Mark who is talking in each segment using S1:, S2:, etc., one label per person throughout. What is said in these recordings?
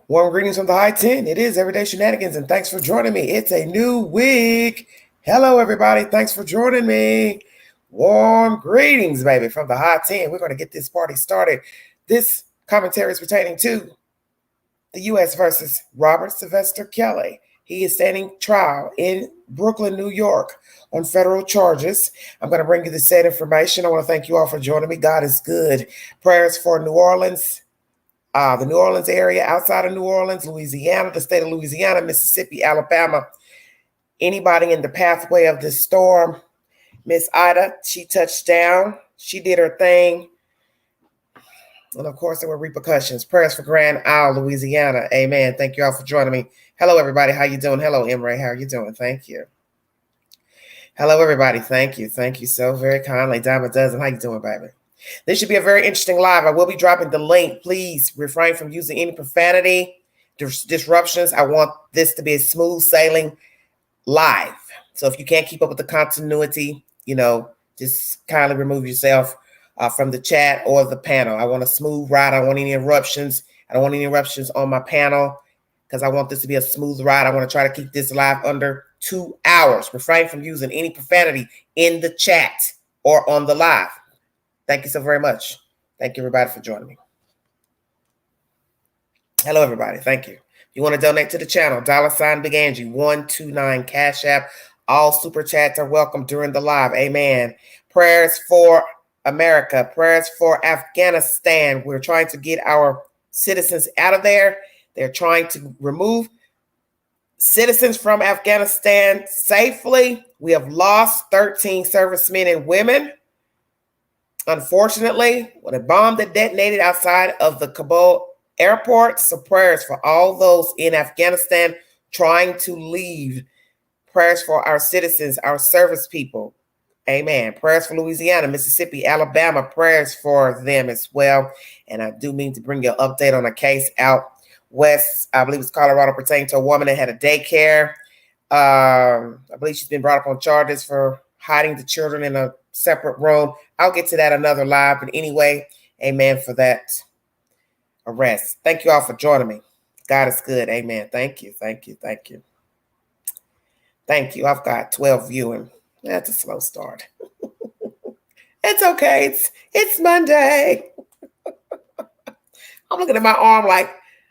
S1: Warm greetings from the high 10. It is Everyday Shenanigans, and thanks for joining me. It's a new week. Hello, everybody. Thanks for joining me. Warm greetings, baby, from the high 10. We're going to get this party started. This commentary is pertaining to the U.S. versus Robert Sylvester Kelly. He is standing trial in Brooklyn, New York on federal charges. I'm going to bring you the said information. I want to thank you all for joining me. God is good. Prayers for New Orleans. The New Orleans area, outside of New Orleans, Louisiana, the state of Louisiana, Mississippi, Alabama, anybody in the pathway of this storm. Miss Ida, she touched down. She did her thing. And of course, there were repercussions. Prayers for Grand Isle, Louisiana. Amen. Thank you all for joining me. Hello, everybody. How you doing? Hello, Emre. How are you doing? Thank you. Hello, everybody. Thank you. Thank you so very kindly. Diamond Dozen. How you doing, baby? This should be a very interesting live. I will be dropping the link. Please refrain from using any profanity, disruptions. I want this to be a smooth sailing live. So if you can't keep up with the continuity, just kindly remove yourself from the chat or the panel. I want a smooth ride. I don't want any interruptions. I don't want any interruptions on my panel because I want this to be a smooth ride. I want to try to keep this live under 2 hours. Refrain from using any profanity in the chat or on the live. Thank you so very much. Thank you, everybody, for joining me. Hello, everybody. Thank you. If you want to donate to the channel, $ Big Angie 129 Cash App. All super chats are welcome during the live. Amen. Prayers for America. Prayers for Afghanistan. We're trying to get our citizens out of there. They're trying to remove citizens from Afghanistan safely. We have lost 13 servicemen and women. Unfortunately, when a bomb that detonated outside of the Kabul airport, so prayers for all those in Afghanistan trying to leave. Prayers for our citizens, our service people. Amen. Prayers for Louisiana, Mississippi, Alabama. Prayers for them as well. And I do mean to bring you an update on a case out west, I believe it's Colorado, pertaining to a woman that had a daycare. I believe she's been brought up on charges for hiding the children in a separate room. I'll get to that another live, but anyway, amen for that arrest. Thank you all for joining me. God is good. Amen. Thank you. Thank you. Thank you. Thank you. I've got 12 viewing. That's a slow start. It's okay. It's Monday. I'm looking at my arm like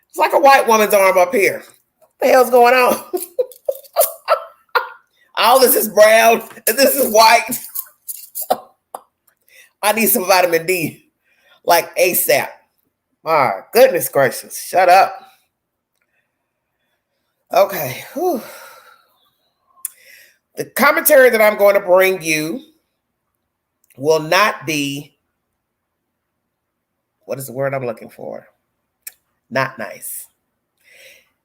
S1: it's like a white woman's arm up here. What the hell's going on? All this is brown and this is white. I need some vitamin D, like ASAP. My goodness gracious, shut up. Okay. Whew. The commentary that I'm going to bring you will not be, what is the word I'm looking for? Not nice.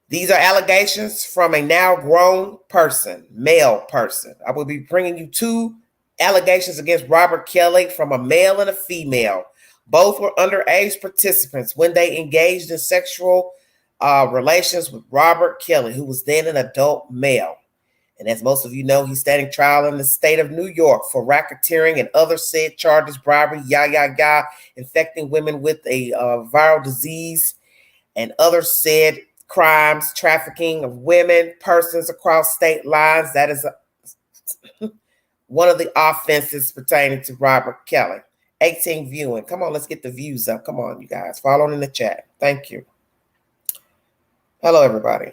S1: These are allegations from a now grown person, male person. I will be bringing you 2 allegations against Robert Kelly from a male and a female. Both were underage participants when they engaged in sexual relations with Robert Kelly, who was then an adult male. And as most of you know, he's standing trial in the state of New York for racketeering and other said charges, bribery, infecting women with a viral disease and other said crimes, trafficking of women, persons across state lines. That is one of the offenses pertaining to Robert Kelly. 18 viewing. Come on, let's get the views up. Come on, you guys. Follow in the chat. Thank you. Hello, everybody.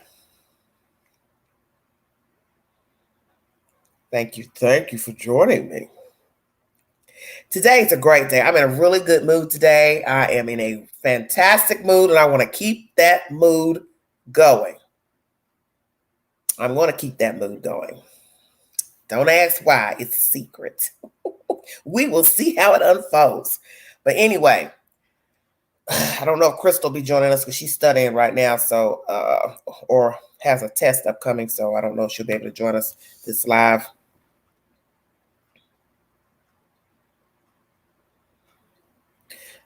S1: Thank you. Thank you for joining me. Today is a great day. I'm in a really good mood today. I am in a fantastic mood, and I want to keep that mood going. I'm going to keep that mood going. Don't ask why. It's a secret. We will see how it unfolds. But anyway, I don't know if Crystal will be joining us because she's studying right now, so or has a test upcoming, so I don't know if she'll be able to join us this live.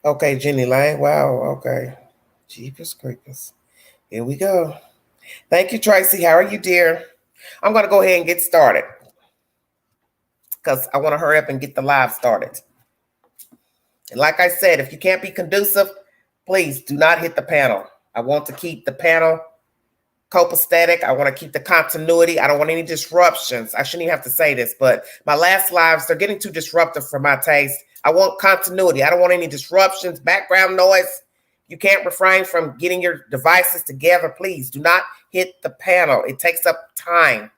S1: Okay, Jenny Lane. Wow, okay. Jeepers creepers. Here we go. Thank you, Tracy. How are you, dear? I'm going to go ahead and get started because I want to hurry up and get the live started. And like I said, if you can't be conducive, please do not hit the panel. I want to keep the panel copacetic. I want to keep the continuity. I don't want any disruptions. I shouldn't even have to say this, but my last lives, they're getting too disruptive for my taste. I want continuity. I don't want any disruptions, background noise. You can't refrain from getting your devices together. Please do not hit the panel. It takes up time.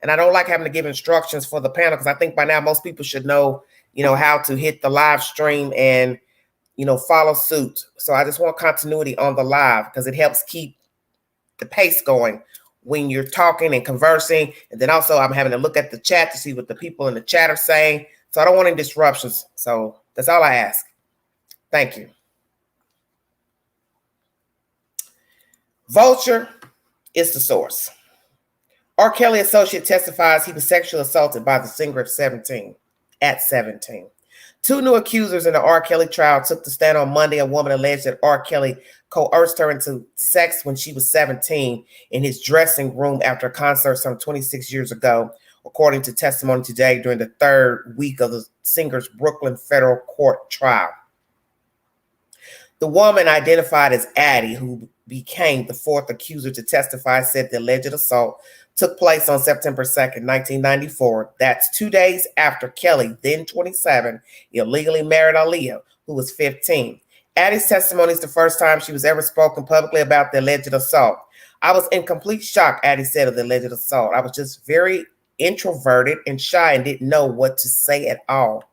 S1: And I don't like having to give instructions for the panel because I think by now most people should know, how to hit the live stream and, follow suit. So I just want continuity on the live because it helps keep the pace going when you're talking and conversing. And then also I'm having to look at the chat to see what the people in the chat are saying. So I don't want any disruptions. So that's all I ask. Thank you. Vulture is the source. R. Kelly associate testifies he was sexually assaulted by the singer at 17. Two new accusers in the R. Kelly trial took the stand on Monday. A woman alleged that R. Kelly coerced her into sex when she was 17 in his dressing room after a concert some 26 years ago, according to testimony today during the third week of the singer's Brooklyn federal court trial. The woman, identified as Addie, who became the fourth accuser to testify, said the alleged assault took place on September 2nd, 1994. That's 2 days after Kelly, then 27, illegally married Aaliyah, who was 15. Addie's testimony is the first time she was ever spoken publicly about the alleged assault. I was in complete shock, Addie said, of the alleged assault. I was just very introverted and shy and didn't know what to say at all.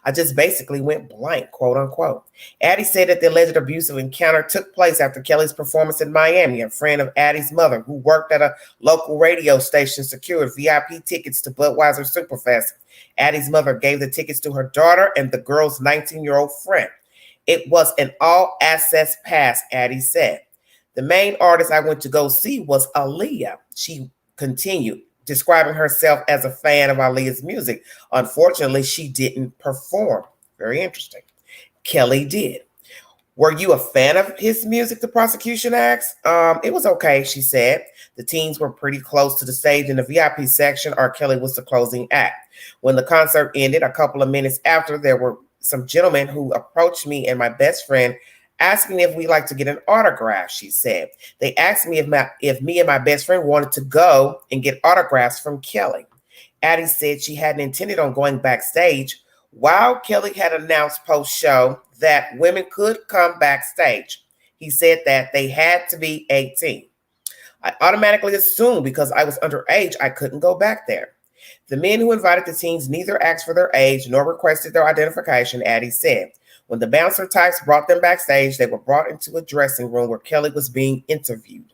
S1: I just basically went blank, quote unquote. Addie said that the alleged abusive encounter took place after Kelly's performance in Miami. A friend of Addie's mother, who worked at a local radio station, secured VIP tickets to Budweiser Superfest. Addie's mother gave the tickets to her daughter and the girl's 19-year-old friend. It was an all-access pass, Addie said. The main artist I went to go see was Aaliyah, she continued, describing herself as a fan of Aaliyah's music. Unfortunately, she didn't perform. Very interesting. Kelly did. Were you a fan of his music, the prosecution asked? It was okay, she said. The teens were pretty close to the stage in the VIP section. R. Kelly was the closing act. When the concert ended, a couple of minutes after, there were some gentlemen who approached me and my best friend asking if we'd like to get an autograph, she said. They asked me if me and my best friend wanted to go and get autographs from Kelly. Addie said she hadn't intended on going backstage, while Kelly had announced post-show that women could come backstage. He said that they had to be 18. I automatically assumed because I was underage, I couldn't go back there. The men who invited the teens neither asked for their age nor requested their identification, Addie said. When the bouncer types brought them backstage, they were brought into a dressing room where Kelly was being interviewed.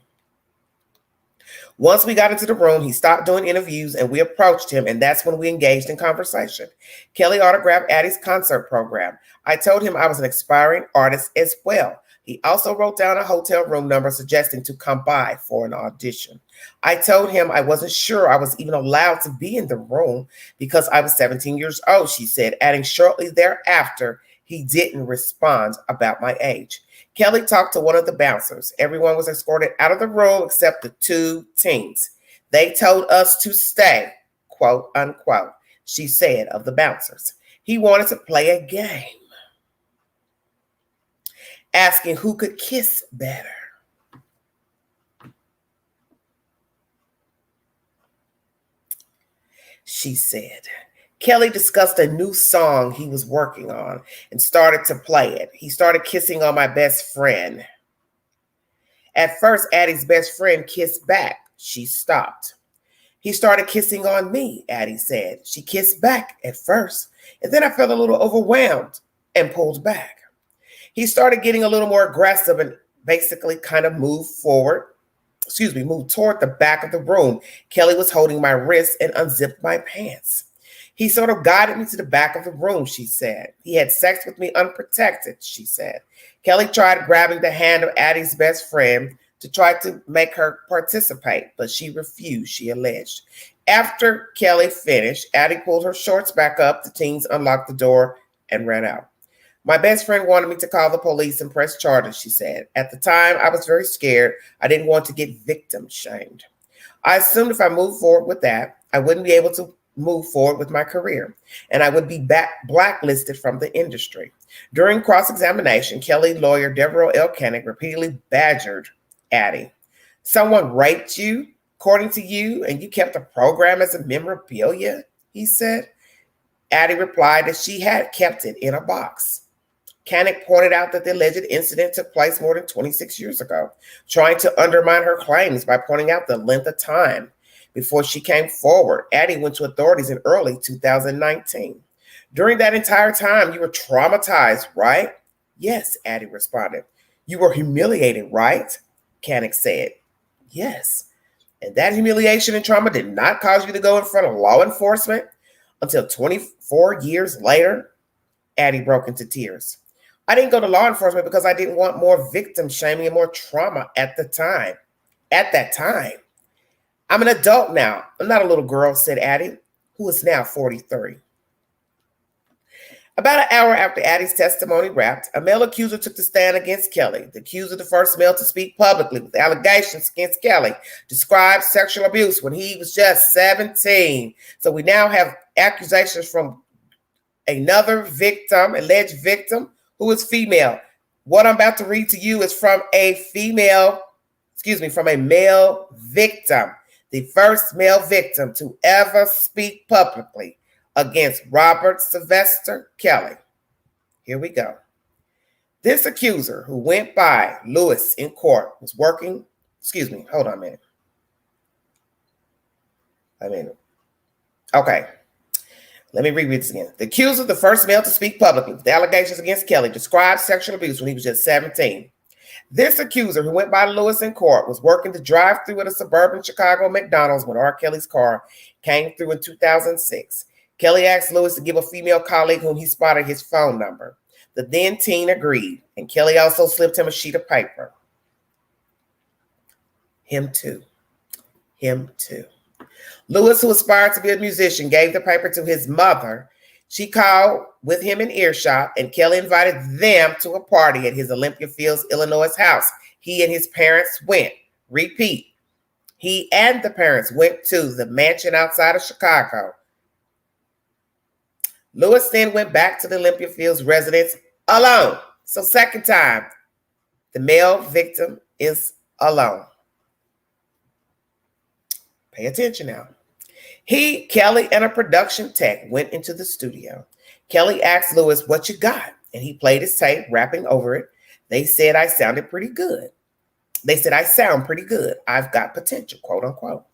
S1: Once we got into the room, he stopped doing interviews and we approached him, and that's when we engaged in conversation. Kelly autographed Addie's concert program. I told him I was an aspiring artist as well. He also wrote down a hotel room number suggesting to come by for an audition. I told him I wasn't sure I was even allowed to be in the room because I was 17 years old, she said, adding shortly thereafter, he didn't respond about my age. Kelly talked to one of the bouncers. Everyone was escorted out of the room except the two teens. They told us to stay, quote unquote, she said of the bouncers. He wanted to play a game, asking who could kiss better. She said. Kelly discussed a new song he was working on and started to play it. He started kissing on my best friend. At first, Addie's best friend kissed back. She stopped. He started kissing on me, Addie said. She kissed back at first, and then I felt a little overwhelmed and pulled back. He started getting a little more aggressive and basically kind of moved toward the back of the room. Kelly was holding my wrist and unzipped my pants. He sort of guided me to the back of the room, she said. He had sex with me unprotected, she said. Kelly tried grabbing the hand of Addie's best friend to try to make her participate, but she refused, she alleged. After Kelly finished, Addie pulled her shorts back up. The teens unlocked the door and ran out. My best friend wanted me to call the police and press charges, she said. At the time, I was very scared. I didn't want to get victim shamed. I assumed if I moved forward with that, I wouldn't be able to move forward with my career, and I would be blacklisted from the industry. During cross-examination, Kelly lawyer Devereaux L. Koenig repeatedly badgered Addie. Someone raped you, according to you, and you kept the program as a memorabilia, he said. Addie replied that she had kept it in a box. Canick pointed out that the alleged incident took place more than 26 years ago, trying to undermine her claims by pointing out the length of time before she came forward. Addie went to authorities in early 2019. During that entire time, you were traumatized, right? Yes, Addie responded. You were humiliated, right? Canick said. Yes. And that humiliation and trauma did not cause you to go in front of law enforcement until 24 years later? Addie broke into tears. I didn't go to law enforcement because I didn't want more victim shaming and more trauma at the time. At that time. I'm an adult now. I'm not a little girl, said Addie, who is now 43. About an hour after Addie's testimony wrapped, a male accuser took the stand against Kelly. The accuser, the first male to speak publicly with allegations against Kelly, described sexual abuse when he was just 17. So we now have accusations from another victim, alleged victim, who is female. What I'm about to read to you is from a male victim, the first male victim to ever speak publicly against Robert Sylvester Kelly. Here we go. This accuser, who went by Lewis in court, was working. Hold on a minute. Okay. Let me reread this again. The accuser, the first male to speak publicly with allegations against Kelly, described sexual abuse when he was just 17. This accuser, who went by Lewis in court, was working to drive through at a suburban Chicago McDonald's when R. Kelly's car came through in 2006. Kelly asked Lewis to give a female colleague whom he spotted his phone number. The then teen agreed, and Kelly also slipped him a sheet of paper. Him too. Lewis, who aspired to be a musician, gave the paper to his mother. She called with him in earshot, and Kelly invited them to a party at his Olympia Fields, Illinois house. He and his parents went. Repeat. He and the parents went to the mansion outside of Chicago. Lewis then went back to the Olympia Fields residence alone. So second time, the male victim is alone. Pay attention now. Kelly, and a production tech went into the studio. Kelly asked Lewis, what you got? And he played his tape, rapping over it. They said I sounded pretty good. I sound pretty good. I've got potential, quote unquote.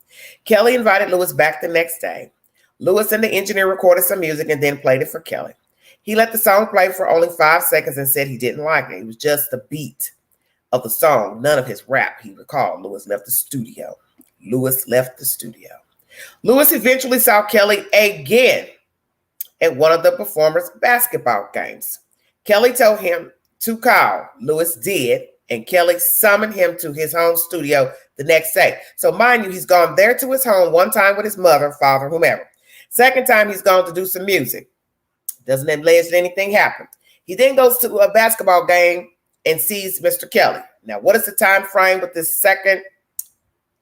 S1: Kelly invited Lewis back the next day. Lewis and the engineer recorded some music and then played it for Kelly. He let the song play for only 5 seconds and said he didn't like it. It was just the beat of the song, none of his rap, he recalled. Lewis left the studio. Lewis eventually saw Kelly again at one of the performers' basketball games. Kelly told him to call. Lewis did, and Kelly summoned him to his home studio the next day. So mind you, he's gone there to his home one time with his mother, father, whomever. Second time, he's gone to do some music. Doesn't allege that anything happened. He then goes to a basketball game and sees Mr. Kelly. Now, what is the time frame with this second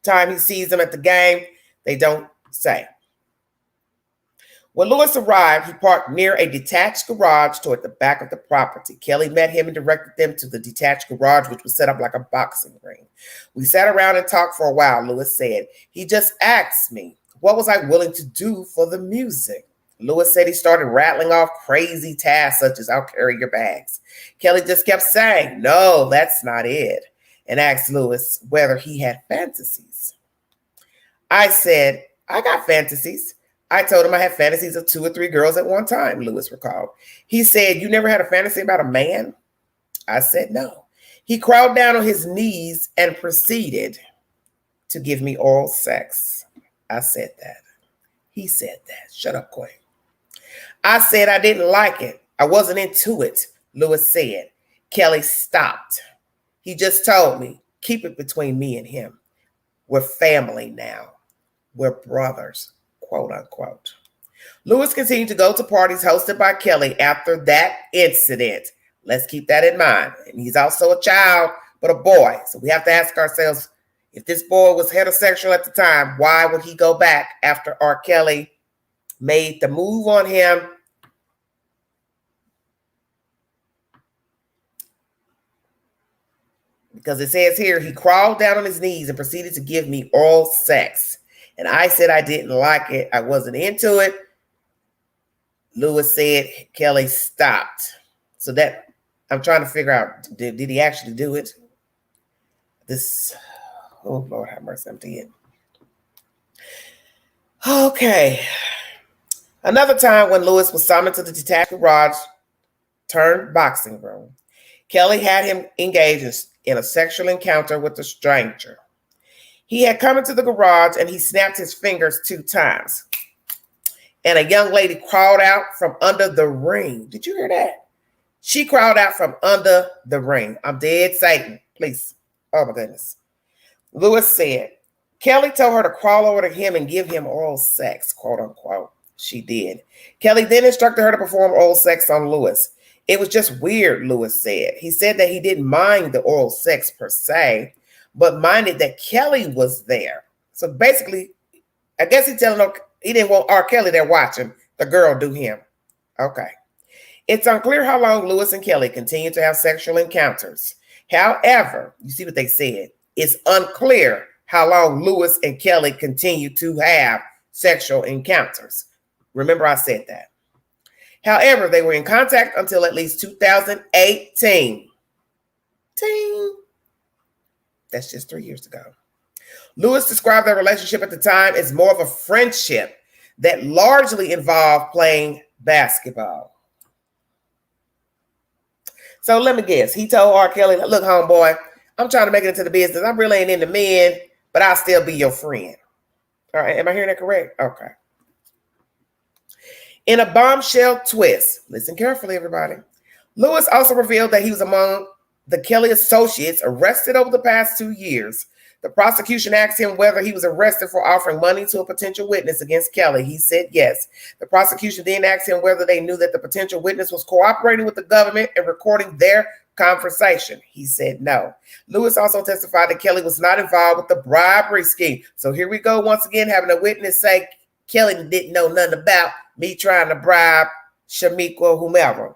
S1: time he sees him at the game? They don't say. When Lewis arrived, he parked near a detached garage toward the back of the property. Kelly met him and directed them to the detached garage, which was set up like a boxing ring. We sat around and talked for a while, Lewis said. He just asked me, what was I willing to do for the music? Lewis said he started rattling off crazy tasks such as I'll carry your bags. Kelly just kept saying, no, that's not it, and asked Lewis whether he had fantasies. I said, I got fantasies. I told him I had fantasies of 2 or 3 girls at one time, Lewis recalled. He said, you never had a fantasy about a man? I said, no. He crawled down on his knees and proceeded to give me oral sex. I said that. He said that. Shut up, Quay. I said I didn't like it. I wasn't into it, Lewis said. Kelly stopped. He just told me, keep it between me and him. We're family now. We're brothers, quote unquote. Lewis continued to go to parties hosted by Kelly after that incident. Let's keep that in mind. And he's also a child, but a boy. So we have to ask ourselves, if this boy was heterosexual at the time, why would he go back after R. Kelly made the move on him? because it says here, he crawled down on his knees and proceeded to give me oral sex. And I said I didn't like it. I wasn't into it. Lewis said Kelly stopped. So that, I'm trying to figure out, did he actually do it? Oh, Lord have mercy, I'm dead. Okay. Another time when Lewis was summoned to the detached garage turned boxing room, Kelly had him engaged in a sexual encounter with a stranger. He had come into the garage and he snapped his fingers 2 times. And a young lady crawled out from under the ring. Did you hear that? She crawled out from under the ring. I'm dead, Satan. Please. Oh, my goodness. Lewis said, Kelly told her to crawl over to him and give him oral sex, quote unquote. She did. Kelly then instructed her to perform oral sex on Lewis. It was just weird, Lewis said. He said that he didn't mind the oral sex per se, but minded that Kelly was there. So basically, I guess he's telling her he didn't want R. Kelly there watching the girl do him. Okay. It's unclear how long Lewis and Kelly continued to have sexual encounters. However, you see what they said. It's unclear how long Lewis and Kelly continued to have sexual encounters. Remember, I said that. However, they were in contact until at least 2018. Ting. That's just 3 years ago. Lewis described their relationship at the time as more of a friendship that largely involved playing basketball. So let me guess. He told R. Kelly, look, homeboy, I'm trying to make it into the business. I really ain't into men, but I'll still be your friend. All right. Am I hearing that correct? Okay. In a bombshell twist, listen carefully, everybody. Lewis also revealed that he was among the Kelly associates arrested over the past 2 years. The prosecution asked him whether he was arrested for offering money to a potential witness against Kelly. He said yes. The prosecution then asked him whether they knew that the potential witness was cooperating with the government and recording their conversation. He said no. Lewis also testified that Kelly was not involved with the bribery scheme. So here we go once again, having a witness say Kelly didn't know nothing about me trying to bribe Shamika or whomever.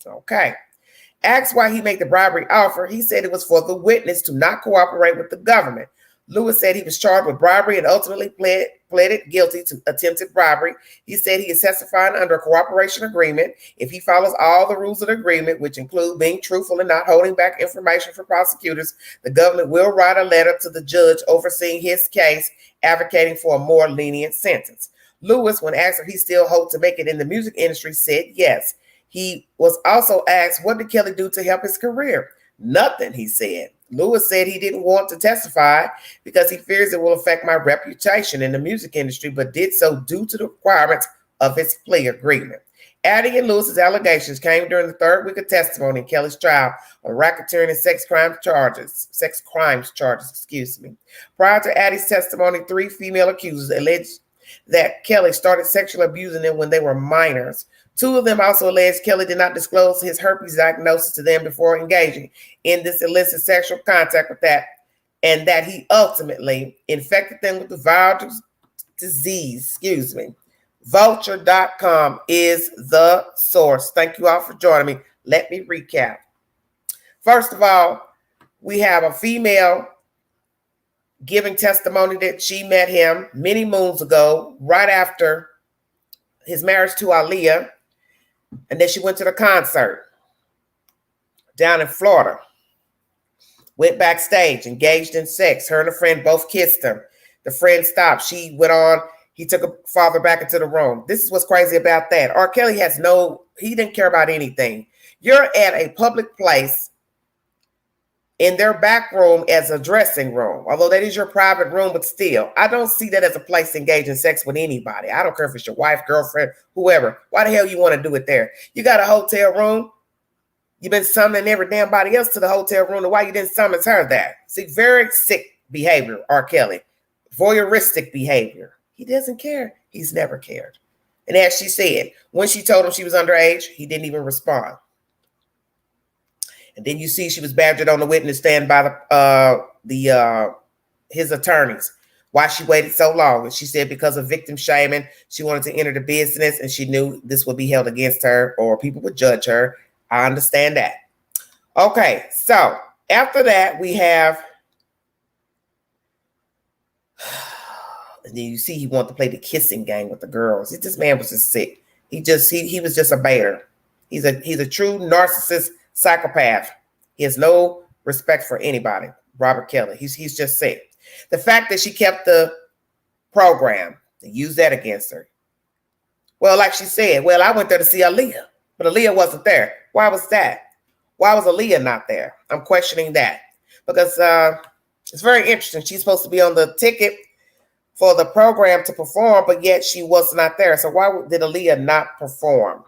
S1: Okay. Asked why he made the bribery offer, he said it was for the witness to not cooperate with the government. Lewis said he was charged with bribery and ultimately pleaded guilty to attempted bribery. He said he is testifying under a cooperation agreement. If he follows all the rules of the agreement, which include being truthful and not holding back information from prosecutors, the government will write a letter to the judge overseeing his case, advocating for a more lenient sentence. Lewis, when asked if he still hoped to make it in the music industry, said yes. He was also asked, what did Kelly do to help his career? Nothing, he said. Lewis said he didn't want to testify because he fears it will affect my reputation in the music industry, but did so due to the requirements of his plea agreement. Addie and Lewis's allegations came during the 3rd week of testimony in Kelly's trial on racketeering and sex crimes charges. Prior to Addie's testimony, 3 female accusers alleged that Kelly started sexually abusing them when they were minors. 2 of them also alleged Kelly did not disclose his herpes diagnosis to them before engaging in this illicit sexual contact with that, and that he ultimately infected them with the viral disease. Vulture.com is the source. Thank you all for joining me. Let me recap. First of all, we have a female giving testimony that she met him many moons ago, right after his marriage to Aaliyah. And then she went to the concert down in Florida, went backstage, engaged in sex. Her and a friend both kissed him. The friend stopped. She went on. He took her father back into the room. This is what's crazy about that. R. Kelly he didn't care about anything. You're at a public place in their back room as a dressing room, although that is your private room, but still, I don't see that as a place to engage in sex with anybody. I don't care if it's your wife, girlfriend, whoever. Why the hell you want to do it there? You got a hotel room. You've been summoning every damn body else to the hotel room. Why you didn't summon her there? See, very sick behavior, R. Kelly. Voyeuristic behavior. He doesn't care. He's never cared. And as she said, when she told him she was underage, he didn't even respond. And then you see she was badgered on the witness stand by his attorneys. Why she waited so long? And she said because of victim shaming, she wanted to enter the business and she knew this would be held against her or people would judge her. I understand that. Okay, so After that, we have, and then you see he wanted to play the kissing game with the girls. This man was just sick. He was just a baiter. He's a true narcissist psychopath. He has no respect for anybody. Robert Kelly. He's just sick. The fact that she kept the program, they used that against her. Well, like she said, well, I went there to see Aaliyah, but Aaliyah wasn't there. Why was that? Why was Aaliyah not there? I'm questioning that because it's very interesting. She's supposed to be on the ticket for the program to perform, but yet she was not there. So why did Aaliyah not perform?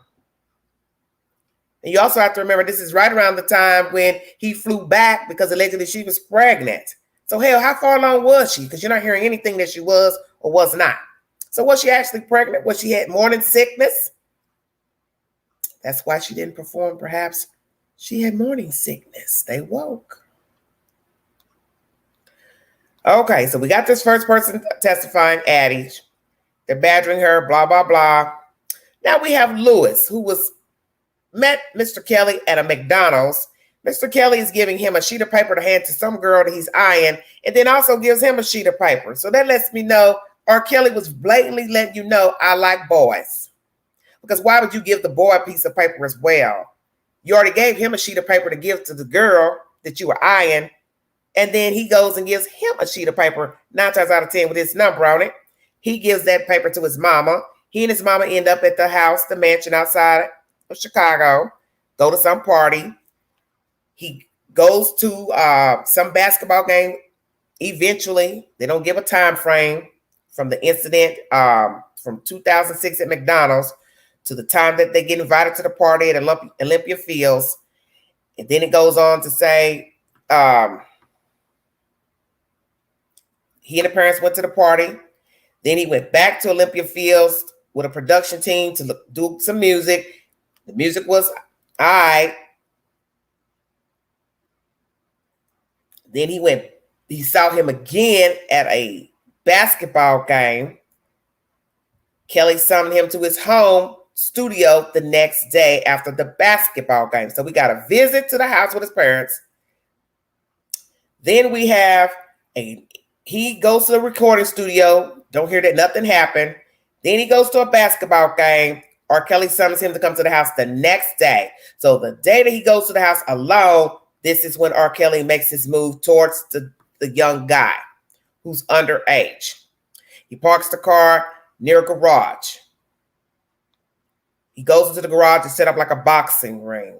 S1: And you also have to remember, this is right around the time when he flew back because allegedly she was pregnant. So hell, how far along was she? Because you're not hearing anything that she was or was not. So was she actually pregnant? Was she had morning sickness? That's why she didn't perform, perhaps. She had morning sickness. They woke. Okay, so we got this first person testifying, Addie. They're badgering her, blah, blah, blah. Now we have Lewis, who met Mr. Kelly at a McDonald's. Mr. Kelly is giving him a sheet of paper to hand to some girl that he's eyeing, and then also gives him a sheet of paper. So that lets me know R. Kelly was blatantly letting you know, I like boys. Because why would you give the boy a piece of paper as well? You already gave him a sheet of paper to give to the girl that you were eyeing, and then he goes and gives him a sheet of paper 9 times out of 10 with his number on it. He gives that paper to his mama. He and his mama end up at the house, the mansion outside of Chicago, go to some party. He goes to some basketball game. Eventually, they don't give a time frame from the incident from 2006 at McDonald's to the time that they get invited to the party at Olympia Fields. And then it goes on to say he and the parents went to the party. Then he went back to Olympia Fields with a production team to do some music. The music was all right. Then he saw him again at a basketball game. Kelly summoned him to his home studio the next day after the basketball game. So we got a visit to the house with his parents. Then we have he goes to the recording studio. Don't hear that nothing happened. Then he goes to a basketball game. R. Kelly summons him to come to the house the next day. So the day that he goes to the house alone, this is when R. Kelly makes his move towards the young guy who's underage. He parks the car near a garage. He goes into the garage to set up like a boxing ring.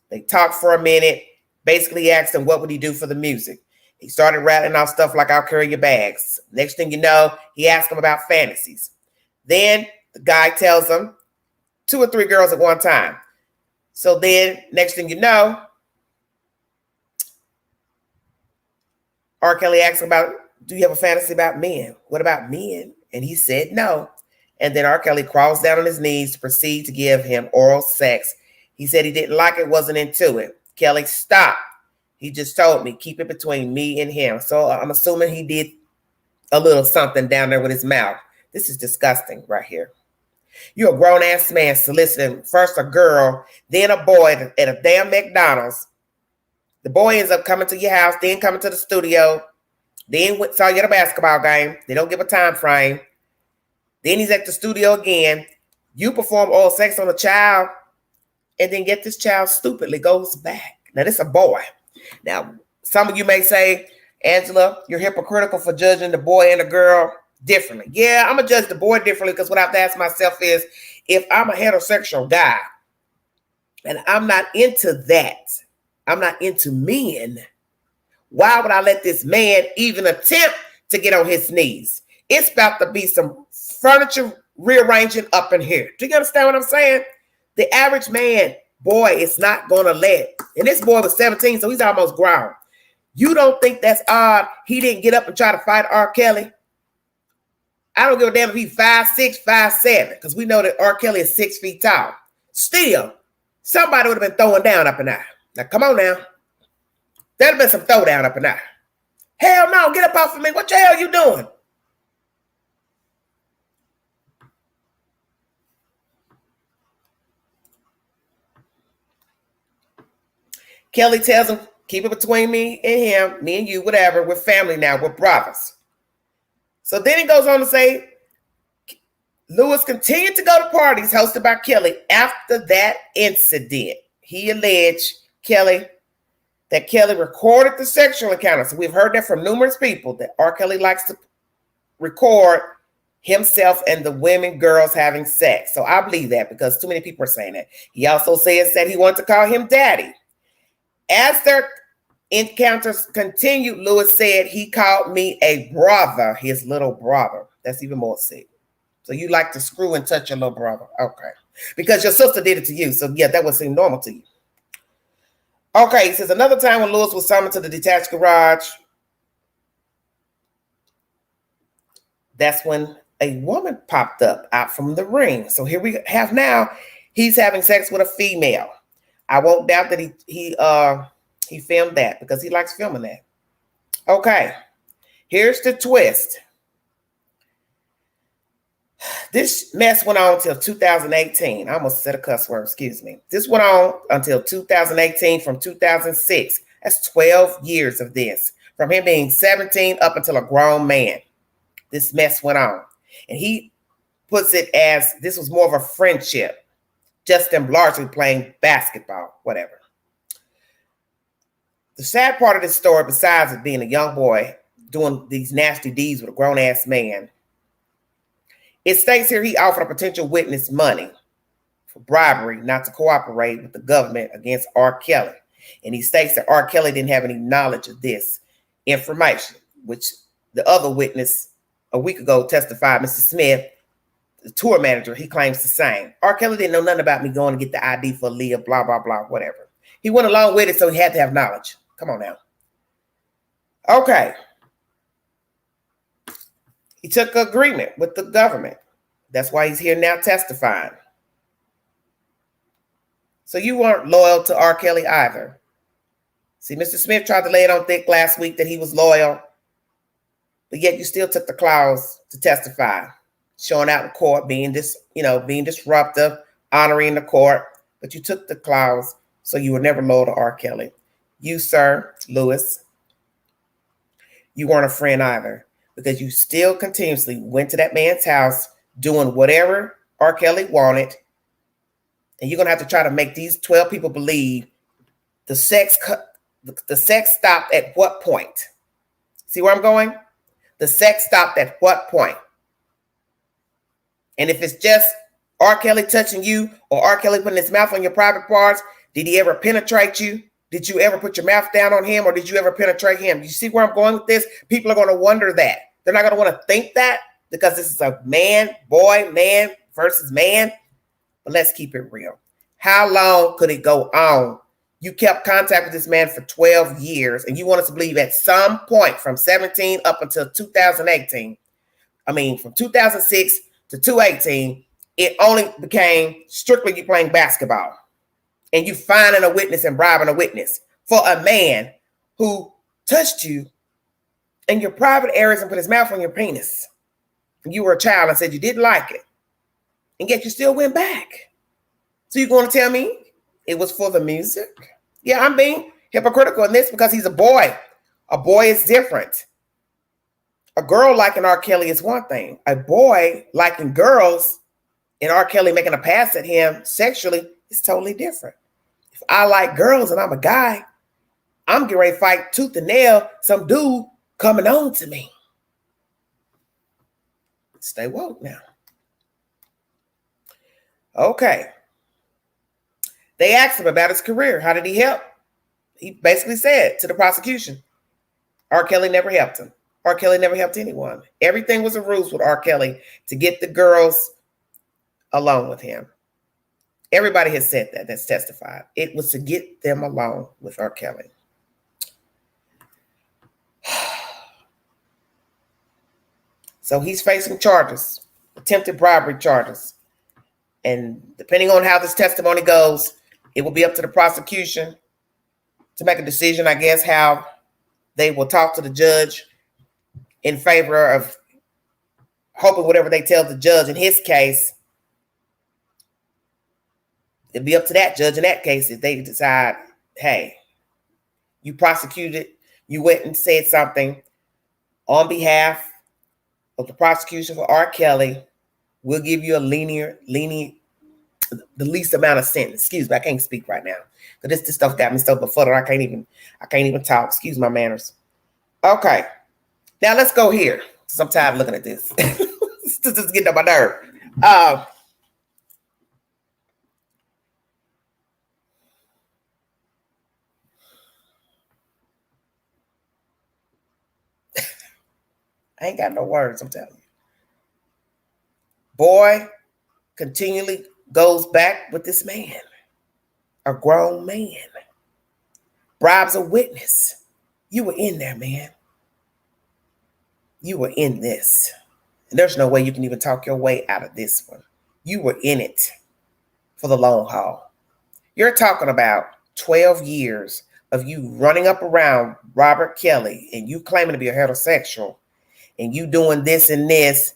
S1: They talk for a minute. Basically, he asked him what would he do for the music. He started rattling off stuff like, I'll carry your bags. Next thing you know, he asked him about fantasies. Then the guy tells him 2 or 3 girls at one time. So then next thing you know, R. Kelly asks him about, do you have a fantasy about men? What about men? And he said no. And then R. Kelly crawls down on his knees to proceed to give him oral sex. He said he didn't like it, wasn't into it. Kelly, stop. He just told me, keep it between me and him. So I'm assuming he did a little something down there with his mouth. This is disgusting right here. You're a grown-ass man soliciting first a girl, then a boy at a damn McDonald's. The boy ends up coming to your house, then coming to the studio, then saw you at a basketball game. They don't give a time frame. Then he's at the studio again. You perform oral sex on a child, and then get this child stupidly goes back. Now, this is a boy. Now, some of you may say, Angela, you're hypocritical for judging the boy and the girl differently. Yeah, I'm going to judge the boy differently because what I have to ask myself is, if I'm a heterosexual guy and I'm not into that, I'm not into men, why would I let this man even attempt to get on his knees? It's about to be some furniture rearranging up in here. Do you understand what I'm saying? The average man, boy, is not going to let. And this boy was 17, so he's almost grown. You don't think that's odd he didn't get up and try to fight R. Kelly? I don't give a damn if he's 5'6", 5'7", because we know that R. Kelly is 6 feet tall. Still, somebody would have been throwing down up in there. Now, come on now. There'd have been some throwdown up in there. Hell no, get up off of me. What the hell you doing? Kelly tells him Keep it between me and him, me and you, whatever. We're family now. We're brothers. So then he goes on to say, Lewis continued to go to parties hosted by Kelly after that incident. He alleged that Kelly recorded the sexual encounters. So we've heard that from numerous people, that R. Kelly likes to record himself and the women, girls having sex. So I believe that because too many people are saying that. He also says that he wanted to call him daddy. As their encounters continued, Lewis said, he called me a brother, his little brother. That's even more sick. So you like to screw and touch your little brother. Okay. Because your sister did it to you. So yeah, that would seem normal to you. Okay, he says another time when Lewis was summoned to the detached garage, that's when a woman popped up out from the ring. So here we have now, he's having sex with a female. I won't doubt that he filmed that because he likes filming that. Okay, here's the twist. This mess went on until 2018. I almost said a cuss word, excuse me. This went on until 2018 from 2006. That's 12 years of this. From him being 17 up until a grown man. This mess went on. And he puts it as this was more of a friendship. Just them largely playing basketball, whatever. The sad part of this story, besides it being a young boy doing these nasty deeds with a grown-ass man, it states here he offered a potential witness money for bribery not to cooperate with the government against R. Kelly. And he states that R. Kelly didn't have any knowledge of this information, which the other witness a week ago testified, Mr. Smith, the tour manager, he claims the same. R. Kelly didn't know nothing about me going to get the ID for Leah, blah, blah, blah, whatever. He went along with it, so he had to have knowledge. Come on now. Okay. He took an agreement with the government. That's why he's here now testifying. So you weren't loyal to R. Kelly either. See, Mr. Smith tried to lay it on thick last week that he was loyal, but yet you still took the clause to testify, showing out in court, being disruptive, honoring the court, but you took the clause, so you were never loyal to R. Kelly. You, sir, Lewis, you weren't a friend either, because you still continuously went to that man's house doing whatever R. Kelly wanted, and you're going to have to try to make these 12 people believe the sex stopped at what point? See where I'm going? The sex stopped at what point? And if it's just R. Kelly touching you or R. Kelly putting his mouth on your private parts, did he ever penetrate you? Did you ever put your mouth down on him, or did you ever penetrate him? You see where I'm going with this? People are going to wonder that. They're not going to want to think that because this is a man versus man. But let's keep it real. How long could it go on? You kept contact with this man for 12 years, and you want us to believe at some point from 17 up until 2018, from 2006 to 2018, it only became strictly you playing basketball. And you finding a witness and bribing a witness for a man who touched you in your private areas and put his mouth on your penis. And you were a child and said you didn't like it. And yet you still went back. So you're going to tell me it was for the music? Yeah, I'm being hypocritical in this because he's a boy. A boy is different. A girl liking R. Kelly is one thing. A boy liking girls and R. Kelly making a pass at him sexually is totally different. If I like girls and I'm a guy, I'm getting ready to fight tooth and nail some dude coming on to me. Stay woke now. Okay. They asked him about his career. How did he help? He basically said to the prosecution, R. Kelly never helped him. R. Kelly never helped anyone. Everything was a ruse with R. Kelly to get the girls alone with him. Everybody has said that, that's testified. It was to get them alone with R. Kelly. So he's facing charges, attempted bribery charges. And depending on how this testimony goes, it will be up to the prosecution to make a decision, I guess, how they will talk to the judge in favor of hoping whatever they tell the judge in his case. It'd be up to that judge in that case if they decide, hey, you prosecuted, you went and said something on behalf of the prosecution for R. Kelly, we'll give you a lenient, the least amount of sentence. Excuse me, I can't speak right now. But this stuff got me so befuddled. I can't even talk. Excuse my manners. Okay. Now let's go here. Because I'm tired of looking at this. This is getting on my nerve. I ain't got no words, I'm telling you. Boy continually goes back with this man. A grown man. Bribes a witness. You were in there, man. You were in this. And there's no way you can even talk your way out of this one. You were in it for the long haul. You're talking about 12 years of you running up around Robert Kelly and you claiming to be a heterosexual and you doing this and this.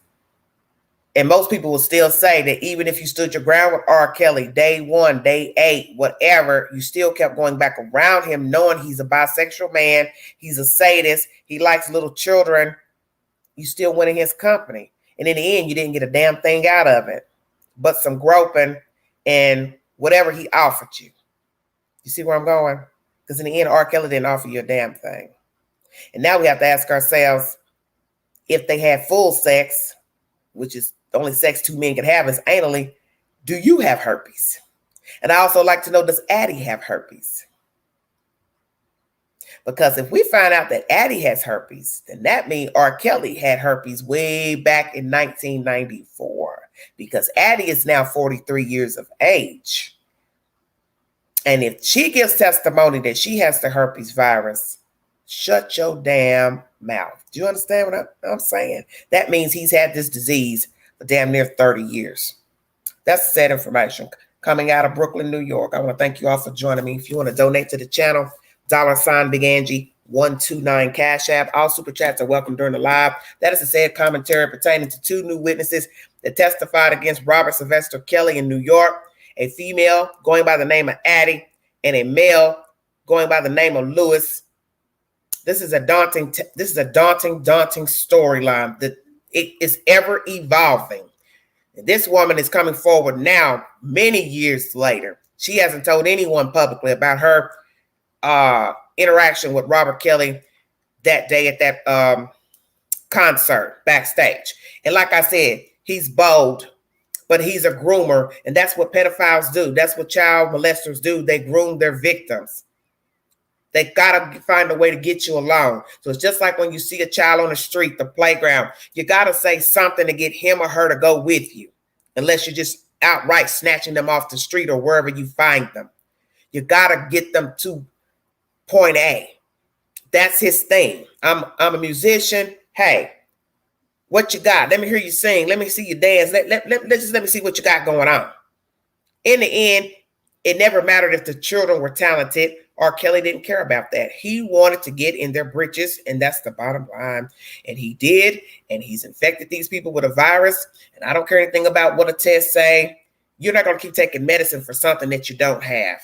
S1: And most people will still say that even if you stood your ground with R. Kelly, day 1, day 8, whatever, you still kept going back around him knowing he's a bisexual man. He's a sadist. He likes little children. You still went in his company. And in the end, you didn't get a damn thing out of it, but some groping and whatever he offered you. You see where I'm going? Because in the end, R. Kelly didn't offer you a damn thing. And now we have to ask ourselves, if they had full sex, which is the only sex 2 men can have is anally, do you have herpes? And I also like to know, does Addie have herpes? Because if we find out that Addie has herpes, then that means R. Kelly had herpes way back in 1994. Because Addie is now 43 years of age. And if she gives testimony that she has the herpes virus, shut your damn mouth. Do you understand what I'm saying? That means he's had this disease for damn near 30 years. That's sad information coming out of Brooklyn, New York. I want to thank you all for joining me. If you want to donate to the channel, $ Big Angie 129 Cash App. All super chats are welcome during the live. That is a said commentary pertaining to 2 new witnesses that testified against Robert Sylvester Kelly in New York, a female going by the name of Addie and a male going by the name of Lewis. This is a daunting storyline that it is ever evolving. And this woman is coming forward now, many years later. She hasn't told anyone publicly about her interaction with Robert Kelly that day at that concert backstage. And like I said, he's bold, but he's a groomer, and that's what pedophiles do. That's what child molesters do. They groom their victims. They gotta find a way to get you along. So it's just like when you see a child on the street, the playground, you gotta say something to get him or her to go with you, unless you're just outright snatching them off the street or wherever you find them. You gotta get them to point A. That's his thing. I'm a musician. Hey, what you got? Let me hear you sing. Let me see you dance. Let me see what you got going on. In the end, it never mattered if the children were talented. R. Kelly didn't care about that. He wanted to get in their britches, and that's the bottom line. And he did, and he's infected these people with a virus. And I don't care anything about what a test say. You're not going to keep taking medicine for something that you don't have.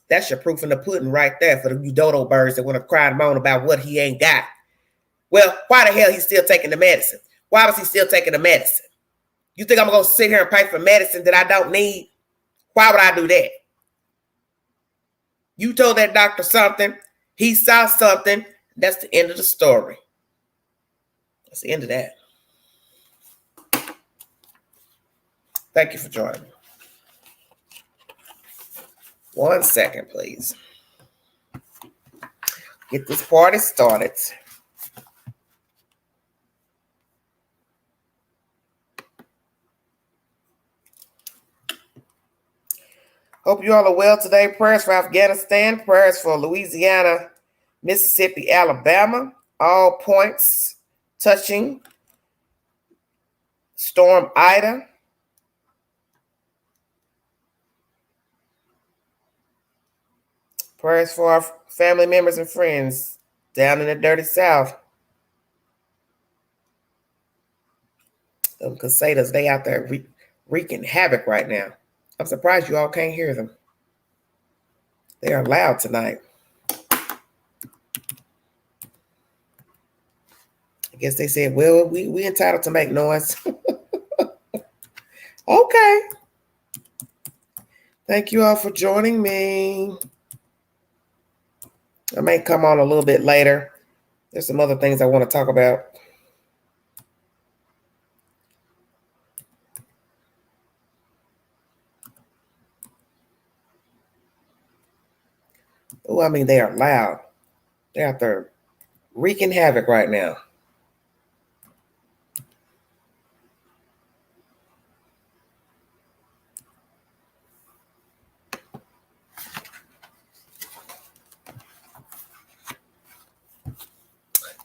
S1: That's your proof in the pudding right there for you dodo birds that want to cry and moan about what he ain't got. Well, why the hell he's still taking the medicine? Why was he still taking the medicine? You think I'm going to sit here and pay for medicine that I don't need? Why would I do that? You told that doctor something. He saw something. That's the end of the story. That's the end of that. Thank you for joining me. 1 second, please. Get this party started. Hope you all are well today. Prayers for Afghanistan, prayers for Louisiana, Mississippi, Alabama. All points touching Storm Ida. Prayers for our family members and friends down in the dirty South. Them Crusaders, they out there wreaking havoc right now. I'm surprised you all can't hear them. They are loud tonight. Guess they said, well, we entitled to make noise. Okay. Thank you all for joining me. I may come on a little bit later. There's some other things I want to talk about. Oh, I mean, they are loud. They're out there wreaking havoc right now.